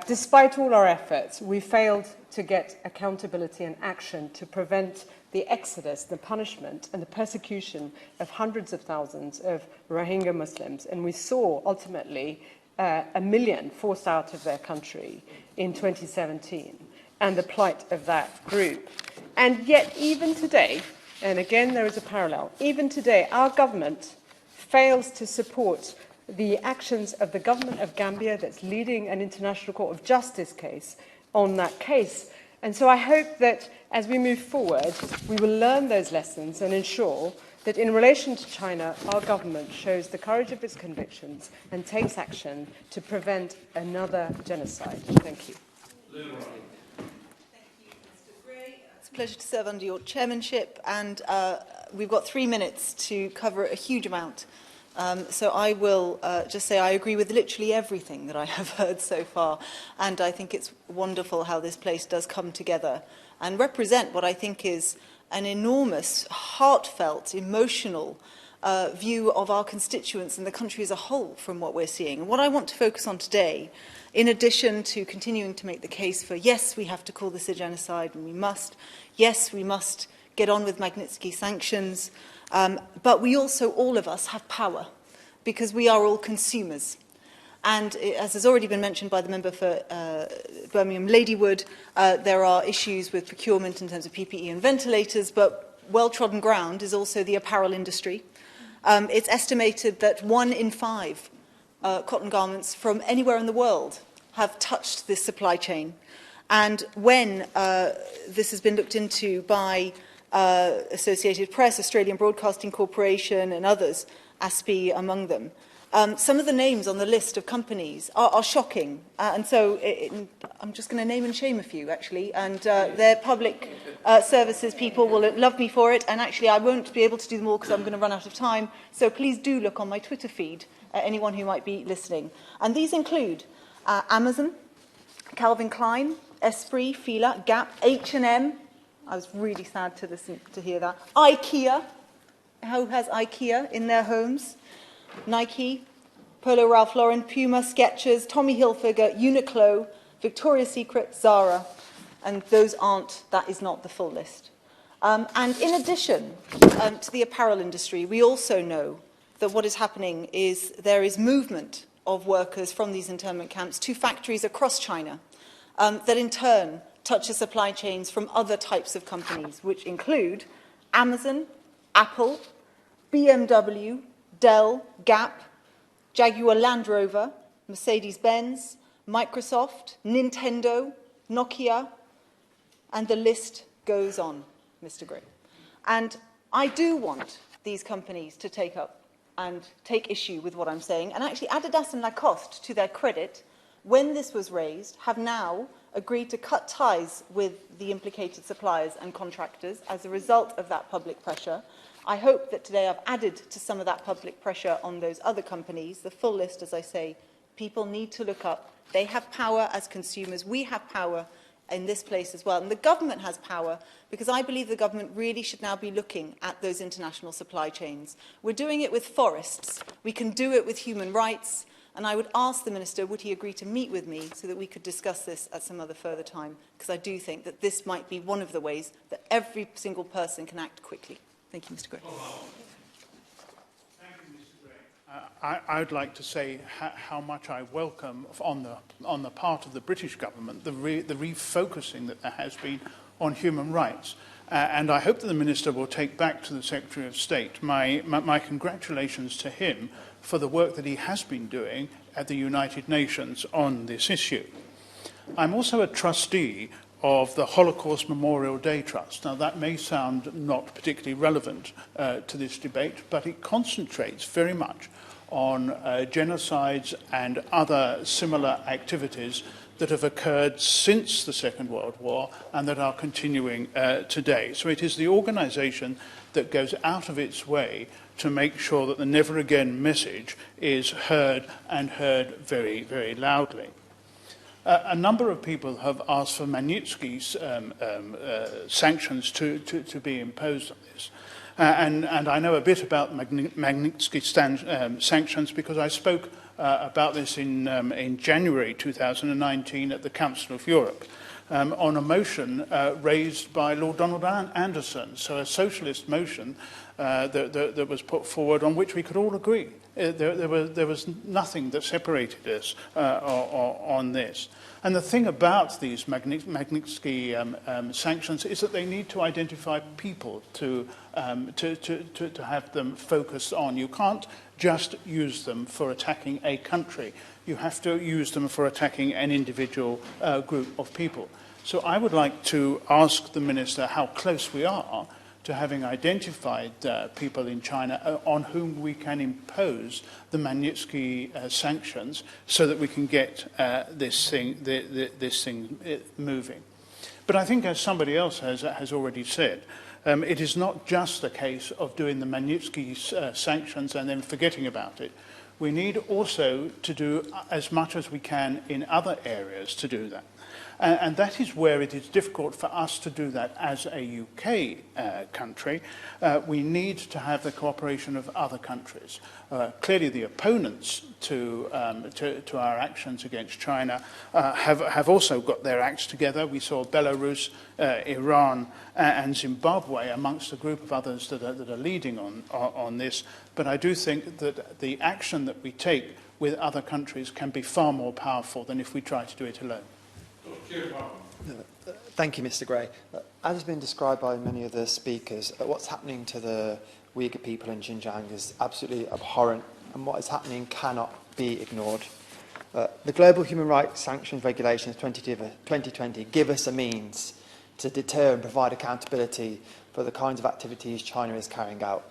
despite all our efforts, we failed to get accountability and action to prevent the exodus, the punishment and the persecution of hundreds of thousands of Rohingya Muslims. And we saw, ultimately, 1 million forced out of their country in 2017, and the plight of that group. And yet, even today, and again there is a parallel, even today our government fails to support the actions of the government of Gambia that's leading an International Court of Justice case on that case, And so I hope that as we move forward, we will learn those lessons and ensure that in relation to China, our government shows the courage of its convictions and takes action to prevent another genocide. Thank you. It's a pleasure to serve under your chairmanship, and we've got 3 minutes to cover a huge amount. So I will just say I agree with literally everything that I have heard so far, and I think it's wonderful how this place does come together and represent what I think is an enormous, heartfelt, emotional view of our constituents and the country as a whole from what we're seeing. And what I want to focus on today, in addition to continuing to make the case for, yes, we have to call this a genocide, and we must, yes, we must get on with Magnitsky sanctions, but we also, all of us, have power, because we are all consumers. And as has already been mentioned by the member for Birmingham Ladywood, there are issues with procurement in terms of PPE and ventilators, but well-trodden ground is also the apparel industry. It's estimated that 1 in 5 cotton garments from anywhere in the world have touched this supply chain. And when this has been looked into by Associated Press, Australian Broadcasting Corporation and others, ASPI among them, some of the names on the list of companies are shocking. And so I'm just going to name and shame a few, actually. And their public services people will love me for it. And actually, I won't be able to do them all because I'm going to run out of time. So please do look on my Twitter feed, anyone who might be listening. And these include Amazon, Calvin Klein, Esprit, Fila, Gap, H&M. I was really sad to hear that. IKEA. Who has IKEA in their homes? Nike, Polo Ralph Lauren, Puma, Skechers, Tommy Hilfiger, Uniqlo, Victoria's Secret, Zara, and that is not the full list. And in addition to the apparel industry, we also know that what is happening is there is movement of workers from these internment camps to factories across China that in turn touch the supply chains from other types of companies, which include Amazon, Apple, BMW, Dell, Gap, Jaguar Land Rover, Mercedes-Benz, Microsoft, Nintendo, Nokia, and the list goes on, Mr. Gray. And I do want these companies to take up and take issue with what I'm saying. And actually, Adidas and Lacoste, to their credit, when this was raised, have now agreed to cut ties with the implicated suppliers and contractors as a result of that public pressure. I hope that today I've added to some of that public pressure on those other companies. The full list, as I say, people need to look up. They have power as consumers. We have power in this place as well. And the government has power because I believe the government really should now be looking at those international supply chains. We're doing it with forests. We can do it with human rights. And I would ask the Minister, would he agree to meet with me so that we could discuss this at some other further time? Because I do think that this might be one of the ways that every single person can act quickly. Thank you, Mr. Gray. Thank you, Mr. Gray. I would like to say how much I welcome on the part of the British government the refocusing that there has been on human rights. And I hope that the Minister will take back to the Secretary of State my congratulations to him for the work that he has been doing at the United Nations on this issue. I'm also a trustee of the Holocaust Memorial Day Trust. Now, that may sound not particularly relevant to this debate, but it concentrates very much on genocides and other similar activities that have occurred since the Second World War and that are continuing today. So it is the organisation that goes out of its way to make sure that the never again message is heard and heard very, very loudly. A number of people have asked for Magnitsky's sanctions to be imposed on this. And I know a bit about Magnitsky sanctions because I spoke about this in January 2019 at the Council of Europe on a motion raised by Lord Donald Anderson, so a socialist motion that was put forward on which we could all agree. There was nothing that separated us on this. And the thing about these Magnitsky sanctions is that they need to identify people to have them focused on. You can't just use them for attacking a country. You have to use them for attacking an individual group of people. So I would like to ask the Minister how close we are to having identified people in China on whom we can impose the Magnitsky sanctions so that we can get this thing moving. But I think, as somebody else has already said, it is not just a case of doing the Magnitsky sanctions and then forgetting about it. We need also to do as much as we can in other areas to do that. And that is where it is difficult for us to do that as a UK country. We need to have the cooperation of other countries. Clearly, the opponents to our actions against China have also got their acts together. We saw Belarus, Iran, and Zimbabwe amongst a group of others that are leading on this. But I do think that the action that we take with other countries can be far more powerful than if we try to do it alone. Thank you, Mr. Gray. As has been described by many of the speakers, what's happening to the Uyghur people in Xinjiang is absolutely abhorrent, and what is happening cannot be ignored. The Global Human Rights Sanctions Regulations 2020 give us a means to deter and provide accountability for the kinds of activities China is carrying out.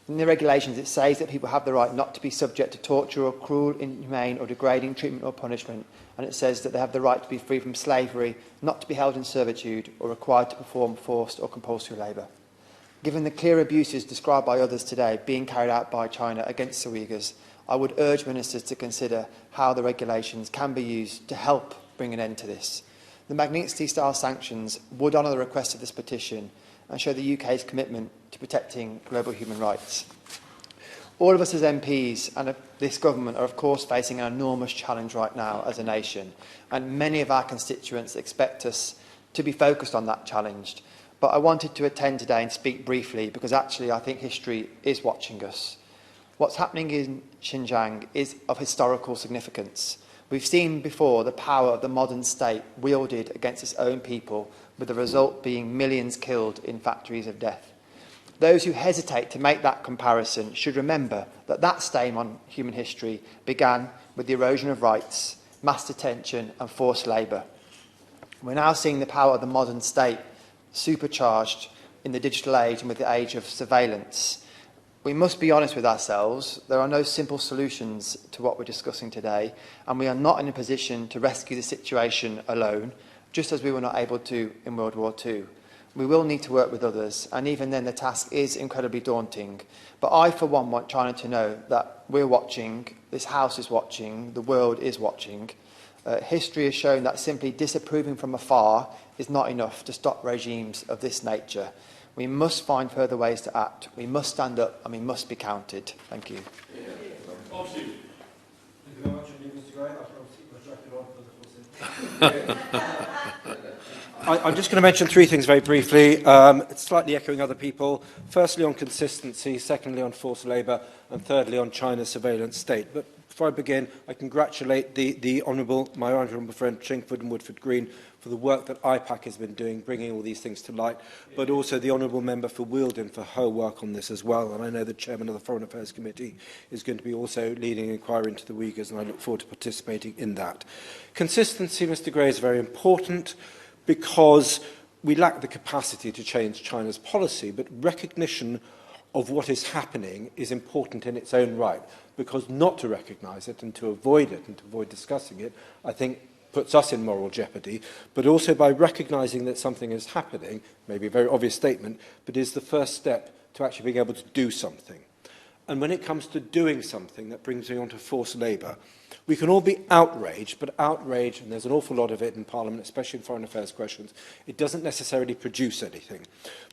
In the regulations, it says that people have the right not to be subject to torture or cruel, inhumane or degrading treatment or punishment, and it says that they have the right to be free from slavery, not to be held in servitude or required to perform forced or compulsory labour. Given the clear abuses described by others today being carried out by China against the Uyghurs, I would urge ministers to consider how the regulations can be used to help bring an end to this. The Magnitsky-style sanctions would honour the request of this petition and show the UK's commitment to protecting global human rights. All of us as MPs and this government are of course facing an enormous challenge right now as a nation, and many of our constituents expect us to be focused on that challenge. But I wanted to attend today and speak briefly because actually I think history is watching us. What's happening in Xinjiang is of historical significance. We've seen before the power of the modern state wielded against its own people, with the result being millions killed in factories of death. Those who hesitate to make that comparison should remember that that stain on human history began with the erosion of rights, mass detention and forced labour. We're now seeing the power of the modern state supercharged in the digital age and with the age of surveillance. We must be honest with ourselves. There are no simple solutions to what we're discussing today, and we are not in a position to rescue the situation alone, just as we were not able to in World War II. We will need to work with others, and even then the task is incredibly daunting. But I, for one, want China to know that we're watching, this House is watching, the world is watching. History has shown that simply disapproving from afar is not enough to stop regimes of this nature. We must find further ways to act. We must stand up and we must be counted. Thank you. Thank you very much indeed, Mr. Gray. I'm just going to mention three things very briefly, slightly echoing other people. Firstly, on consistency. Secondly, on forced labour. And thirdly, on China's surveillance state. But before I begin, I congratulate my honourable friend Chingford and Woodford Green for the work that IPAC has been doing, bringing all these things to light, but also the honourable member for Wealden for her work on this as well. And I know the chairman of the Foreign Affairs Committee is going to be also leading an inquiry into the Uyghurs, and I look forward to participating in that. Consistency, Mr. Gray, is very important because we lack the capacity to change China's policy, but recognition of what is happening is important in its own right, because not to recognise it and to avoid it and to avoid discussing it, I think, puts us in moral jeopardy, but also by recognising that something is happening, maybe a very obvious statement, but is the first step to actually being able to do something. And when it comes to doing something, that brings me on to forced labour. We can all be outraged, but outrage, and there's an awful lot of it in Parliament, especially in foreign affairs questions, it doesn't necessarily produce anything.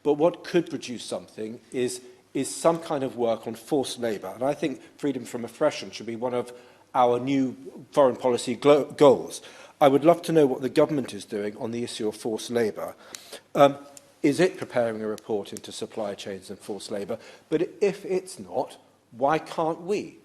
But what could produce something is some kind of work on forced labour. And I think freedom from oppression should be one of our new foreign policy goals. I would love to know what the government is doing on the issue of forced labour. Is it preparing a report into supply chains and forced labour? But if it's not, why can't we?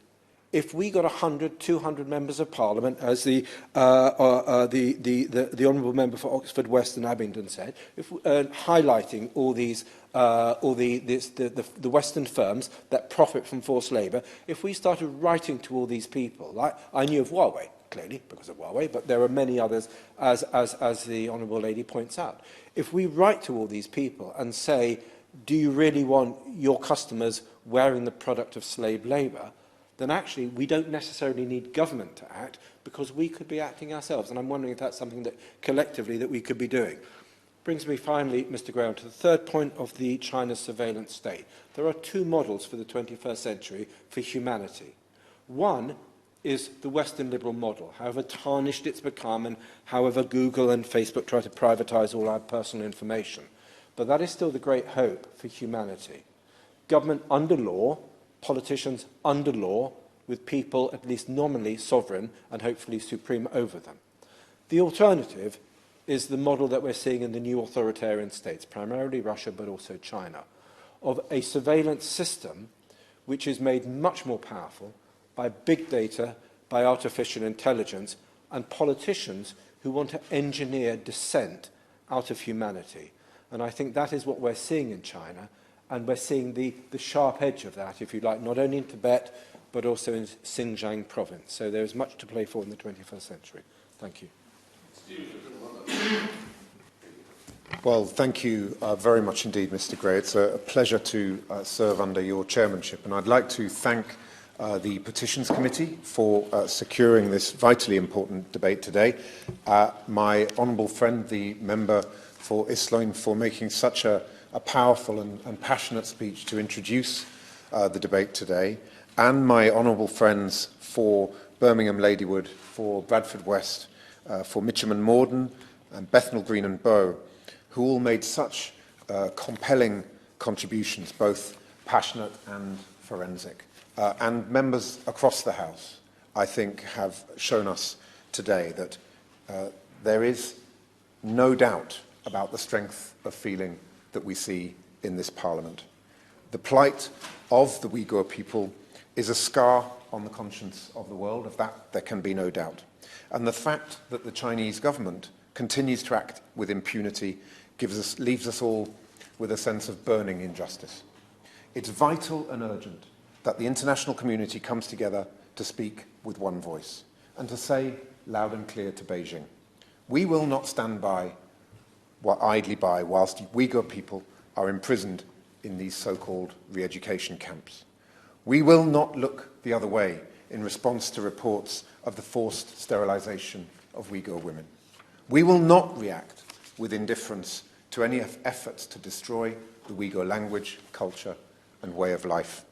If we got 100, 200 members of Parliament, as the honourable member for Oxford West and Abingdon said, highlighting all these the Western firms that profit from forced labour, if we started writing to all these people, like I knew of Huawei, clearly, because of Huawei, but there are many others, as the Honourable Lady points out. If we write to all these people and say, do you really want your customers wearing the product of slave labour, then actually we don't necessarily need government to act, because we could be acting ourselves. And I'm wondering if that's something that collectively that we could be doing. Brings me finally, Mr. Graham, to the third point of the China surveillance state. There are two models for the 21st century for humanity. One is the Western liberal model, however tarnished it's become and however Google and Facebook try to privatise all our personal information. But that is still the great hope for humanity. Government under law, politicians under law, with people at least nominally sovereign and hopefully supreme over them. The alternative is the model that we're seeing in the new authoritarian states, primarily Russia but also China, of a surveillance system which is made much more powerful by big data, by artificial intelligence, and politicians who want to engineer dissent out of humanity. And I think that is what we're seeing in China, and we're seeing the sharp edge of that, if you like, not only in Tibet, but also in Xinjiang province. So there is much to play for in the 21st century. Thank you. Well, thank you very much indeed, Mr. Gray. It's a pleasure to serve under your chairmanship, and I'd like to thank the Petitions Committee for securing this vitally important debate today. My honourable friend, the member for Islwyn, for making such a powerful and passionate speech to introduce the debate today, and my honourable friends for Birmingham Ladywood, for Bradford West, for Mitcham and Morden, and Bethnal Green and Bow, who all made such compelling contributions, both passionate and forensic. And members across the House, I think, have shown us today that there is no doubt about the strength of feeling that we see in this Parliament. The plight of the Uyghur people is a scar on the conscience of the world. Of that, there can be no doubt. And the fact that the Chinese government continues to act with impunity leaves us all with a sense of burning injustice. It's vital and urgent that the international community comes together to speak with one voice and to say loud and clear to Beijing, we will not stand idly by whilst Uyghur people are imprisoned in these so-called re-education camps. We will not look the other way in response to reports of the forced sterilisation of Uyghur women. We will not react with indifference to any efforts to destroy the Uyghur language, culture and way of life.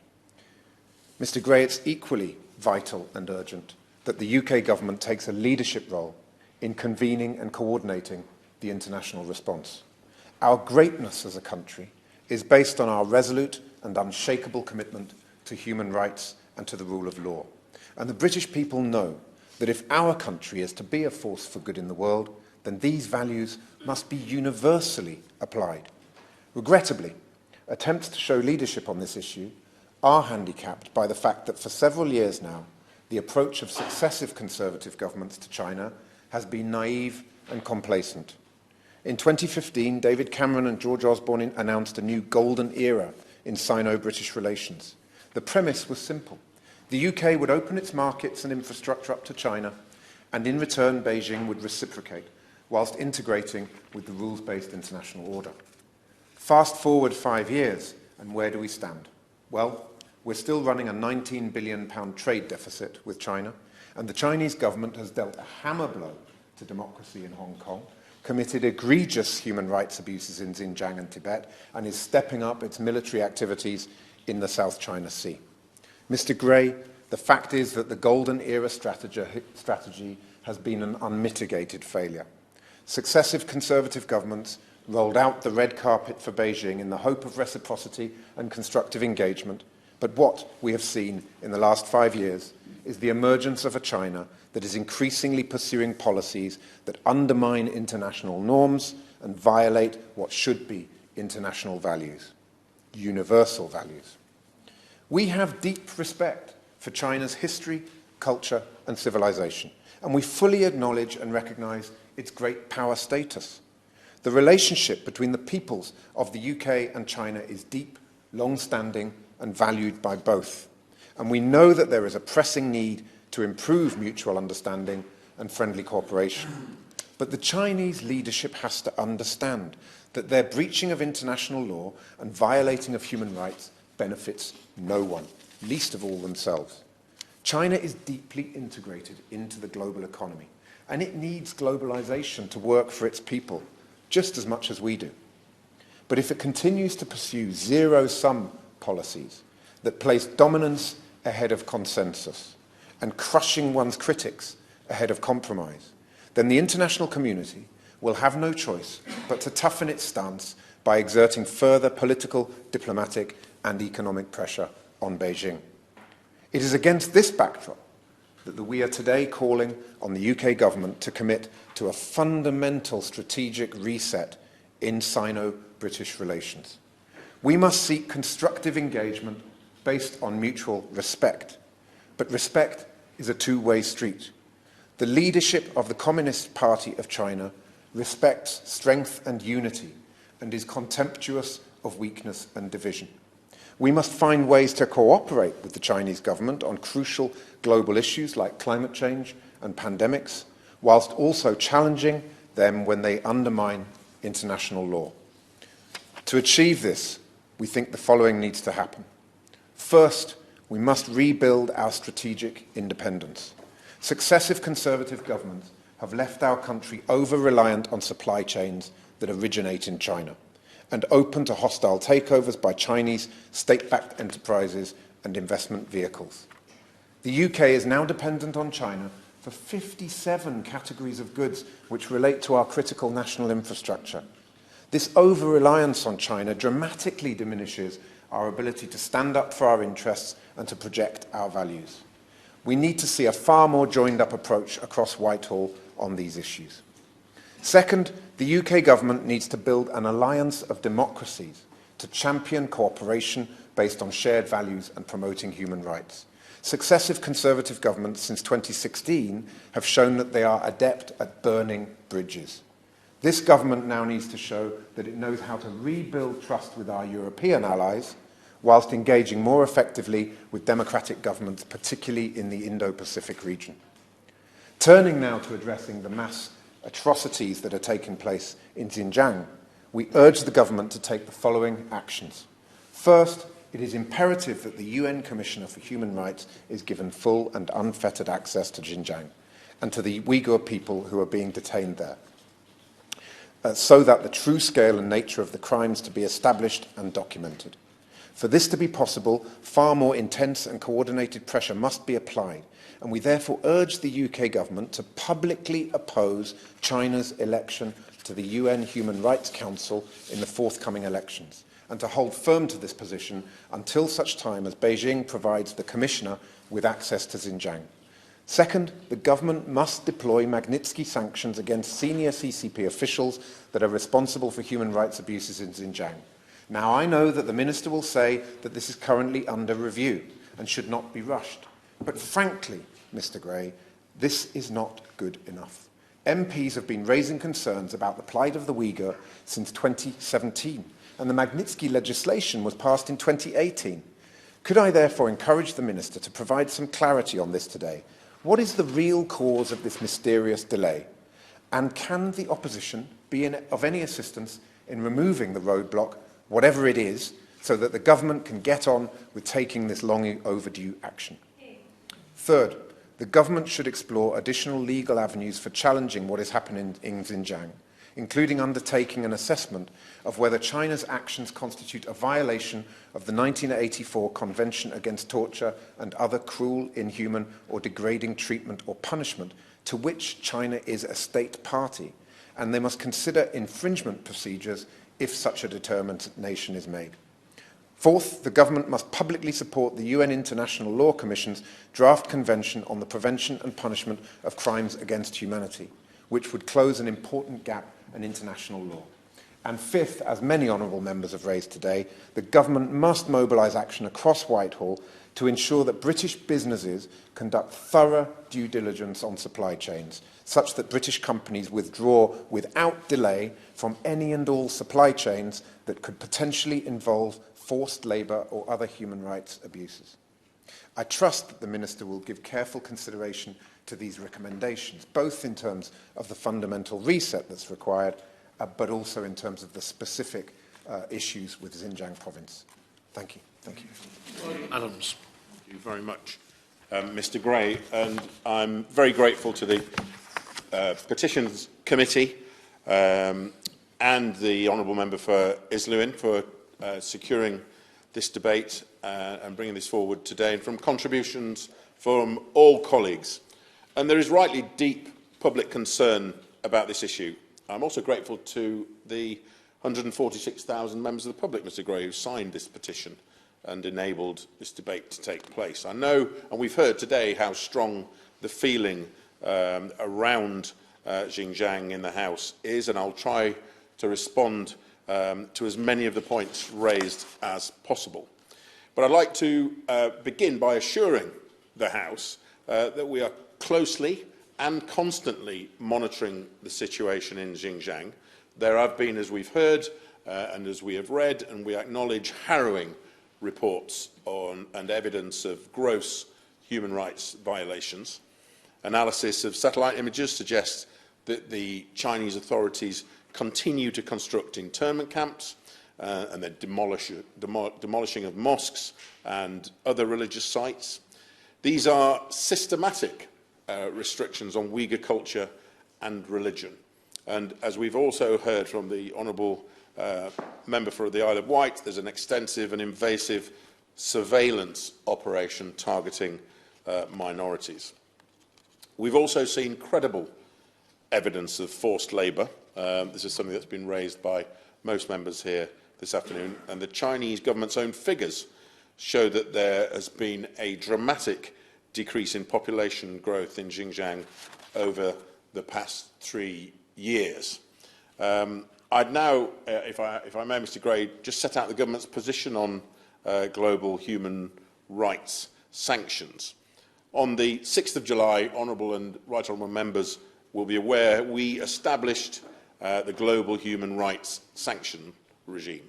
Mr. Gray, it's equally vital and urgent that the UK government takes a leadership role in convening and coordinating the international response. Our greatness as a country is based on our resolute and unshakable commitment to human rights and to the rule of law. And the British people know that if our country is to be a force for good in the world, then these values must be universally applied. Regrettably, attempts to show leadership on this issue are handicapped by the fact that for several years now, the approach of successive Conservative governments to China has been naive and complacent. In 2015, David Cameron and George Osborne announced a new golden era in Sino-British relations. The premise was simple. The UK would open its markets and infrastructure up to China, and in return Beijing would reciprocate, whilst integrating with the rules-based international order. Fast forward 5 years, and where do we stand? Well, we're still running a £19 billion trade deficit with China, and the Chinese government has dealt a hammer blow to democracy in Hong Kong, committed egregious human rights abuses in Xinjiang and Tibet, and is stepping up its military activities in the South China Sea. Mr. Gray, the fact is that the Golden Era strategy has been an unmitigated failure. Successive Conservative governments rolled out the red carpet for Beijing in the hope of reciprocity and constructive engagement, but what we have seen in the last 5 years is the emergence of a China that is increasingly pursuing policies that undermine international norms and violate what should be international values, universal values. We have deep respect for China's history, culture and civilization, and we fully acknowledge and recognise its great power status. The relationship between the peoples of the UK and China is deep, long-standing and valued by both. And we know that there is a pressing need to improve mutual understanding and friendly cooperation. But the Chinese leadership has to understand that their breaching of international law and violating of human rights benefits no one, least of all themselves. China is deeply integrated into the global economy, and it needs globalization to work for its people, just as much as we do. But if it continues to pursue zero-sum policies that place dominance ahead of consensus and crushing one's critics ahead of compromise, then the international community will have no choice but to toughen its stance by exerting further political, diplomatic and economic pressure on Beijing. It is against this backdrop that we are today calling on the UK government to commit to a fundamental strategic reset in Sino-British relations. We must seek constructive engagement based on mutual respect, but respect is a two-way street. The leadership of the Communist Party of China respects strength and unity and is contemptuous of weakness and division. We must find ways to cooperate with the Chinese government on crucial global issues like climate change and pandemics, whilst also challenging them when they undermine international law. To achieve this, we think the following needs to happen. First, we must rebuild our strategic independence. Successive Conservative governments have left our country over-reliant on supply chains that originate in China and open to hostile takeovers by Chinese state-backed enterprises and investment vehicles. The UK is now dependent on China for 57 categories of goods which relate to our critical national infrastructure. This over-reliance on China dramatically diminishes our ability to stand up for our interests and to project our values. We need to see a far more joined-up approach across Whitehall on these issues. Second, the UK government needs to build an alliance of democracies to champion cooperation based on shared values and promoting human rights. Successive Conservative governments since 2016 have shown that they are adept at burning bridges. This government now needs to show that it knows how to rebuild trust with our European allies, whilst engaging more effectively with democratic governments, particularly in the Indo-Pacific region. Turning now to addressing the mass atrocities that are taking place in Xinjiang, we urge the government to take the following actions. First, it is imperative that the UN Commissioner for Human Rights is given full and unfettered access to Xinjiang and to the Uyghur people who are being detained there, so that the true scale and nature of the crimes to be established and documented. For this to be possible, far more intense and coordinated pressure must be applied, and we therefore urge the UK government to publicly oppose China's election to the UN Human Rights Council in the forthcoming elections, and to hold firm to this position until such time as Beijing provides the Commissioner with access to Xinjiang. Second, the government must deploy Magnitsky sanctions against senior CCP officials that are responsible for human rights abuses in Xinjiang. Now, I know that the Minister will say that this is currently under review and should not be rushed. But frankly, Mr. Gray, this is not good enough. MPs have been raising concerns about the plight of the Uyghur since 2017, and the Magnitsky legislation was passed in 2018. Could I therefore encourage the Minister to provide some clarity on this today? What is the real cause of this mysterious delay? And can the opposition be of any assistance in removing the roadblock, whatever it is, so that the government can get on with taking this long overdue action? Third, the government should explore additional legal avenues for challenging what is happening in Xinjiang, including undertaking an assessment of whether China's actions constitute a violation of the 1984 Convention Against Torture and Other Cruel, Inhuman or Degrading Treatment or Punishment, to which China is a state party, and they must consider infringement procedures if such a determination is made. Fourth, the government must publicly support the UN International Law Commission's draft convention on the prevention and punishment of crimes against humanity, which would close an important gap in international law. And fifth, as many honourable members have raised today, the government must mobilise action across Whitehall to ensure that British businesses conduct thorough due diligence on supply chains, such that British companies withdraw without delay from any and all supply chains that could potentially involve forced labour or other human rights abuses. I trust that the Minister will give careful consideration to these recommendations, both in terms of the fundamental reset that's required, but also in terms of the specific issues with Xinjiang province. Thank you. Thank you. Adams. Thank you very much, Mr. Gray, and I'm very grateful to the Petitions Committee and the Honourable Member for Islwyn for securing this debate and bringing this forward today, and from contributions from all colleagues. And there is rightly deep public concern about this issue. I'm also grateful to the 146,000 members of the public, Mr. Gray, who signed this petition and enabled this debate to take place. I know, and we've heard today, how strong the feeling around Xinjiang in the House is, and I'll try to respond to as many of the points raised as possible. But I'd like to begin by assuring the House that we are closely and constantly monitoring the situation in Xinjiang. There have been, as we've heard and as we have read, and we acknowledge, harrowing reports on and evidence of gross human rights violations. Analysis of satellite images suggests that the Chinese authorities continue to construct internment camps and the demolishing of mosques and other religious sites. These are systematic restrictions on Uyghur culture and religion. And as we've also heard from the Honourable Member for the Isle of Wight, there's an extensive and invasive surveillance operation targeting minorities. We've also seen credible evidence of forced labour. This is something that's been raised by most members here this afternoon, and the Chinese government's own figures show that there has been a dramatic decrease in population growth in Xinjiang over the past 3 years. I'd now, if I may, Mr. Gray, just set out the government's position on global human rights sanctions. On the 6th of July, Honourable and Right Honourable Members will be aware we established the global human rights sanction regime.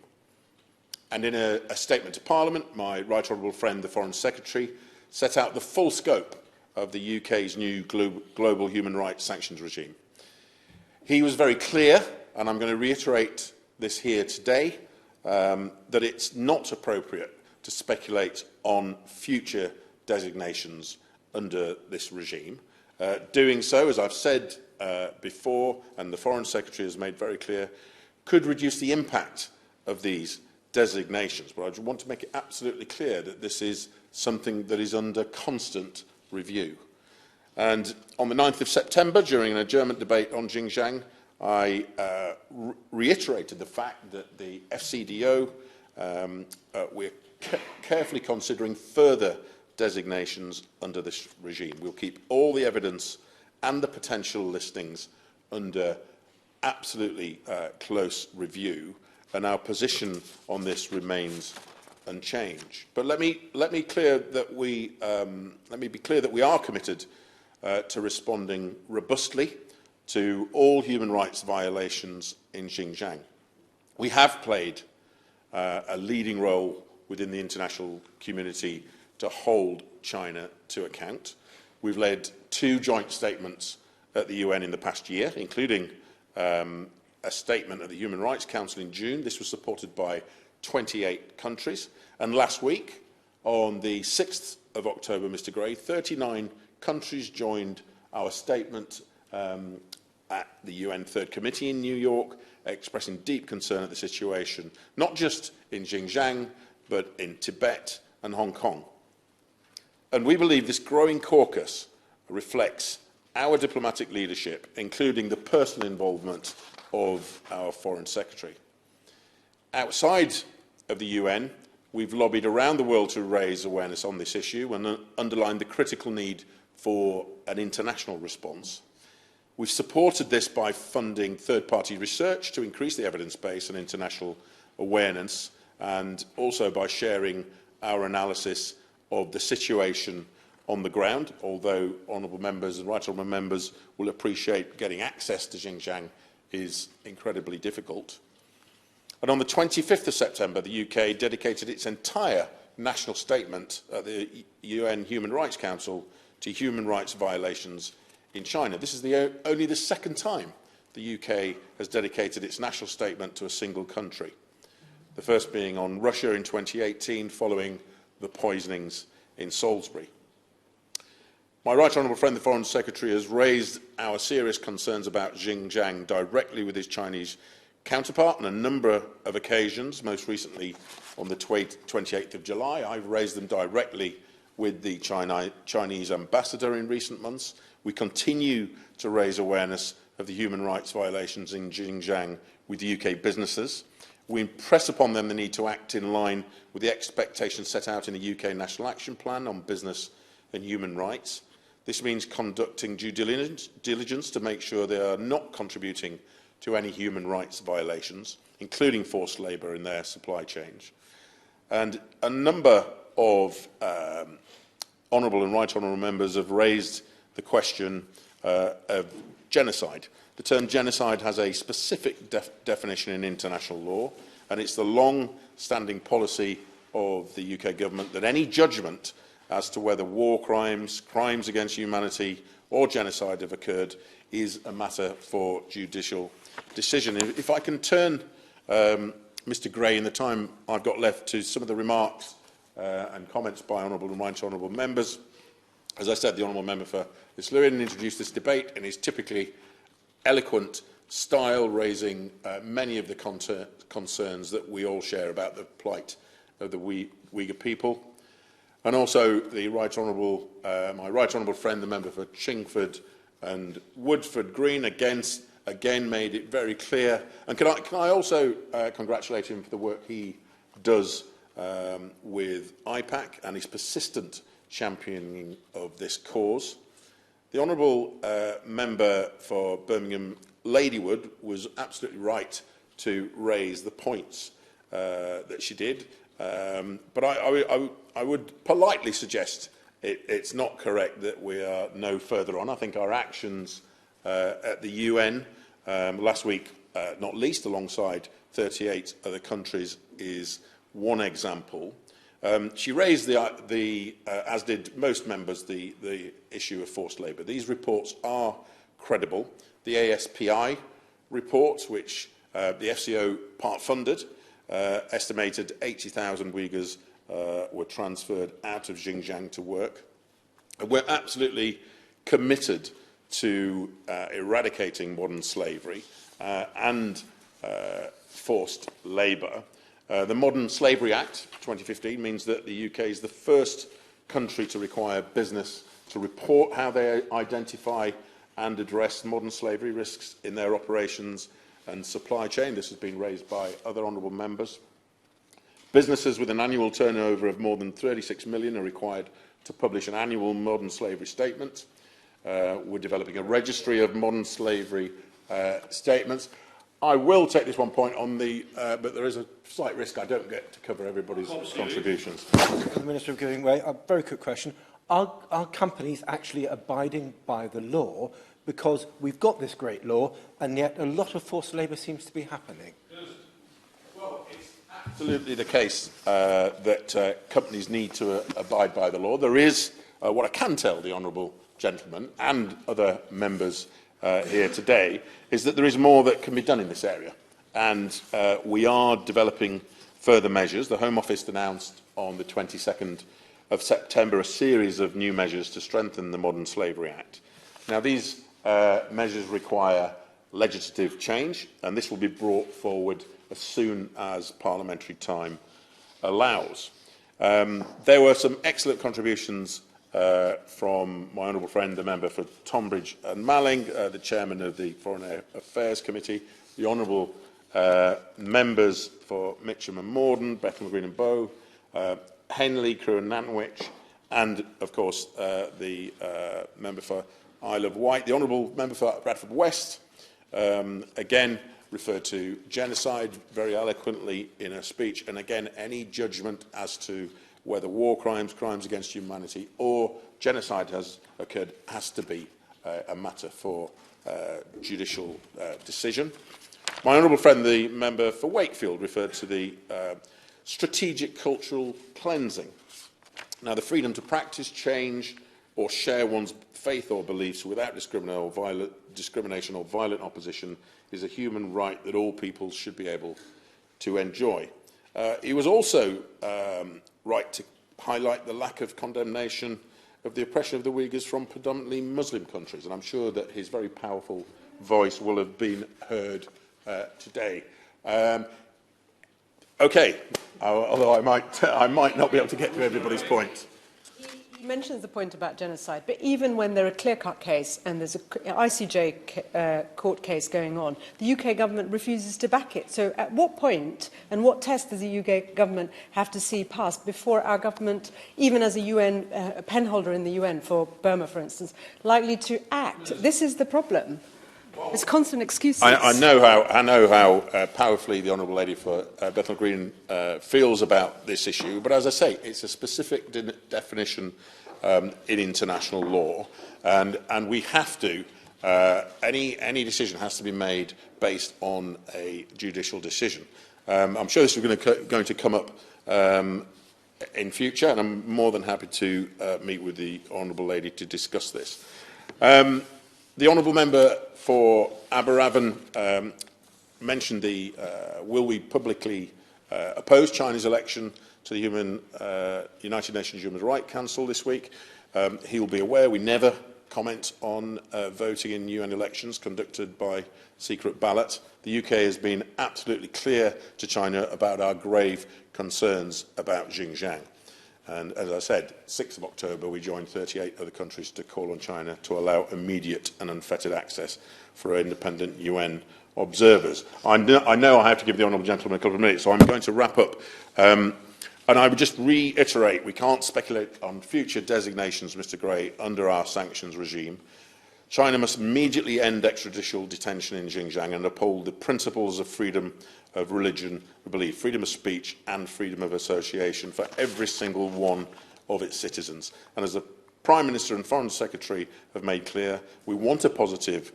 And in a statement to Parliament, my Right Honourable friend, the Foreign Secretary, set out the full scope of the UK's new global human rights sanctions regime. He was very clear, and I'm going to reiterate this here today, that it's not appropriate to speculate on future designations under this regime. Doing so, as I've said before, and the Foreign Secretary has made very clear, could reduce the impact of these designations. But I want to make it absolutely clear that this is something that is under constant review. And on the 9th of September, during an adjournment debate on Xinjiang, I reiterated the fact that the FCDO, we're carefully considering further designations under this regime. We'll keep all the evidence and the potential listings under absolutely close review, and our position on this remains unchanged. But let me be clear that we are committed to responding robustly to all human rights violations in Xinjiang. We have played a leading role within the international community to hold China to account. We've led 2 joint statements at the UN in the past year, including a statement at the Human Rights Council in June. This was supported by 28 countries. And last week, on the 6th of October, Mr. Gray, 39 countries joined our statement at the UN Third Committee in New York, expressing deep concern at the situation, not just in Xinjiang, but in Tibet and Hong Kong. And we believe this growing caucus reflects our diplomatic leadership, including the personal involvement of our Foreign Secretary. Outside of the UN, we've lobbied around the world to raise awareness on this issue and underlined the critical need for an international response. We've supported this by funding third-party research to increase the evidence base and international awareness, and also by sharing our analysis of the situation on the ground, although honourable members and right honourable members will appreciate getting access to Xinjiang is incredibly difficult. And on the 25th of September, the UK dedicated its entire national statement at the UN Human Rights Council to human rights violations in China. This is only the second time the UK has dedicated its national statement to a single country, the first being on Russia in 2018 following the poisonings in Salisbury. My right honourable friend, the Foreign Secretary, has raised our serious concerns about Xinjiang directly with his Chinese counterpart on a number of occasions, most recently on the 28th of July. I've raised them directly with the Chinese ambassador in recent months. We continue to raise awareness of the human rights violations in Xinjiang with UK businesses. We impress upon them the need to act in line with the expectations set out in the UK National Action Plan on business and human rights. This means conducting due diligence to make sure they are not contributing to any human rights violations, including forced labour in their supply chains. And a number of honourable and right honourable members have raised the question of genocide. The term genocide has a specific definition in international law, and it's the long-standing policy of the UK government that any judgment as to whether war crimes, crimes against humanity or genocide have occurred is a matter for judicial decision. If I can turn, Mr Gray, in the time I've got left, to some of the remarks and comments by honourable and right honourable members. As I said, the honourable member for East Lewin introduced this debate in his typically eloquent style, raising many of the concerns that we all share about the plight of the Uyghur people. And also the right honourable, my right honourable friend, the member for Chingford and Woodford Green, again made it very clear. And can I also congratulate him for the work he does with IPAC and his persistent championing of this cause. The honourable member for Birmingham Ladywood was absolutely right to raise the points that she did. But I would politely suggest it's not correct that we are no further on. I think our actions at the UN last week, not least alongside 38 other countries, is one example. She raised as did most members, the issue of forced labour. These reports are credible. The ASPI reports, which the FCO part-funded, estimated 80,000 Uyghurs were transferred out of Xinjiang to work. And we're absolutely committed to eradicating modern slavery and forced labour. The Modern Slavery Act 2015 means that the UK is the first country to require business to report how they identify and address modern slavery risks in their operations and supply chain. This has been raised by other honourable members. Businesses with an annual turnover of more than 36 million are required to publish an annual modern slavery statement. We're developing a registry of modern slavery statements. I will take this one point on the, but there is a slight risk I don't get to cover everybody's contributions. The Minister of Giving Way, a very quick question. Are companies actually abiding by the law? Because we've got this great law, and yet a lot of forced labour seems to be happening. Well, it's absolutely the case that companies need to abide by the law. There is, what I can tell the honourable gentleman and other members here today, is that there is more that can be done in this area. And we are developing further measures. The Home Office announced on the 22nd of September a series of new measures to strengthen the Modern Slavery Act. Now, these measures require legislative change, and this will be brought forward as soon as parliamentary time allows. There were some excellent contributions from my honourable friend, the member for Tonbridge and Malling, the chairman of the Foreign Affairs Committee, the honourable members for Mitcham and Morden, Bethnal Green and Bow, Henley, Crewe and Nantwich, and, of course, the member for Isle of Wight. The honourable member for Bradford West, again, referred to genocide very eloquently in her speech, and again, any judgment as to whether war crimes, crimes against humanity or genocide has occurred has to be a matter for judicial decision. My honourable friend, the member for Wakefield, referred to the strategic cultural cleansing. Now, the freedom to practice, change or share one's faith or beliefs without discrimination or violent opposition is a human right that all people should be able to enjoy. He was also right to highlight the lack of condemnation of the oppression of the Uyghurs from predominantly Muslim countries, and I'm sure that his very powerful voice will have been heard today. Okay, although I might not be able to get to everybody's point. He mentions the point about genocide, but even when there are a clear-cut case and there's an ICJ court case going on, the UK government refuses to back it. So at what point and what test does the UK government have to see passed before our government, even as a UN a penholder in the UN for Burma, for instance, likely to act? This is the problem. It's constant excuses. I know how powerfully the Honourable Lady for Bethnal Green feels about this issue, but as I say, it's a specific definition in international law, and we have to. Any decision has to be made based on a judicial decision. I'm sure this is going to come up in future, and I'm more than happy to meet with the Honourable Lady to discuss this. The Honourable Member for Aberavon mentioned the will we publicly oppose China's election to the United Nations Human Rights Council this week. He will be aware we never comment on voting in UN elections conducted by secret ballot. The UK has been absolutely clear to China about our grave concerns about Xinjiang. And as I said, 6th of October, we joined 38 other countries to call on China to allow immediate and unfettered access for independent UN observers. I know I have to give the Honourable Gentleman a couple of minutes, so I'm going to wrap up. And I would just reiterate, we can't speculate on future designations, Mr Gray, under our sanctions regime. China must immediately end extrajudicial detention in Xinjiang and uphold the principles of freedom of religion and belief, freedom of speech and freedom of association for every single one of its citizens. And as the Prime Minister and Foreign Secretary have made clear, we want a positive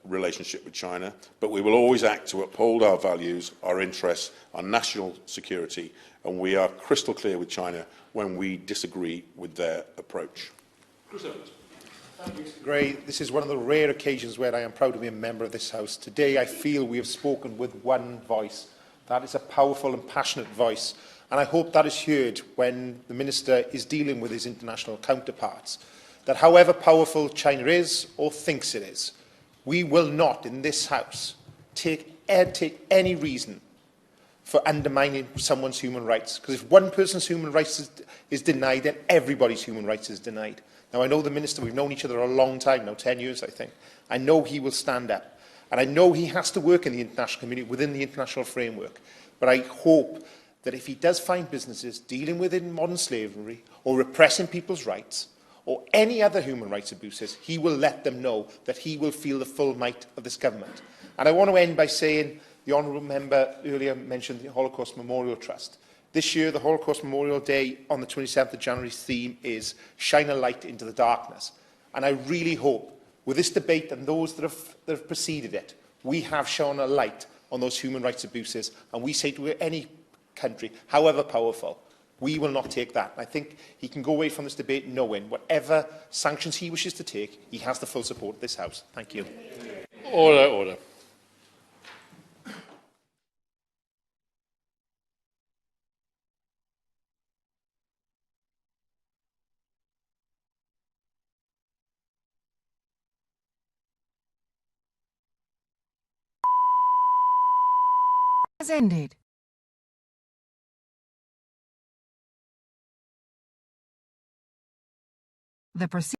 relationship with China, but we will always act to uphold our values, our interests, our national security, and we are crystal clear with China when we disagree with their approach. Thank you, Mr Gray. This is one of the rare occasions where I am proud to be a member of this House. Today, I feel we have spoken with one voice. That is a powerful and passionate voice, and I hope that is heard when the Minister is dealing with his international counterparts. That however powerful China is, or thinks it is, we will not, in this House, take any reason for undermining someone's human rights. Because if one person's human rights is denied, then everybody's human rights is denied. Now, I know the Minister, we've known each other a long time now, 10 years, I think. I know he will stand up. And I know he has to work in the international community, within the international framework. But I hope that if he does find businesses dealing with modern slavery, or repressing people's rights, or any other human rights abuses, he will let them know that he will feel the full might of this government. And I want to end by saying, the Honourable Member earlier mentioned the Holocaust Memorial Trust. This year, the Holocaust Memorial Day on the 27th of January's theme is Shine a Light into the Darkness. And I really hope, with this debate and those that have preceded it, we have shone a light on those human rights abuses, and we say to any country, however powerful, we will not take that. I think he can go away from this debate knowing whatever sanctions he wishes to take, he has the full support of this House. Thank you. Order, order. Has ended. The proceedings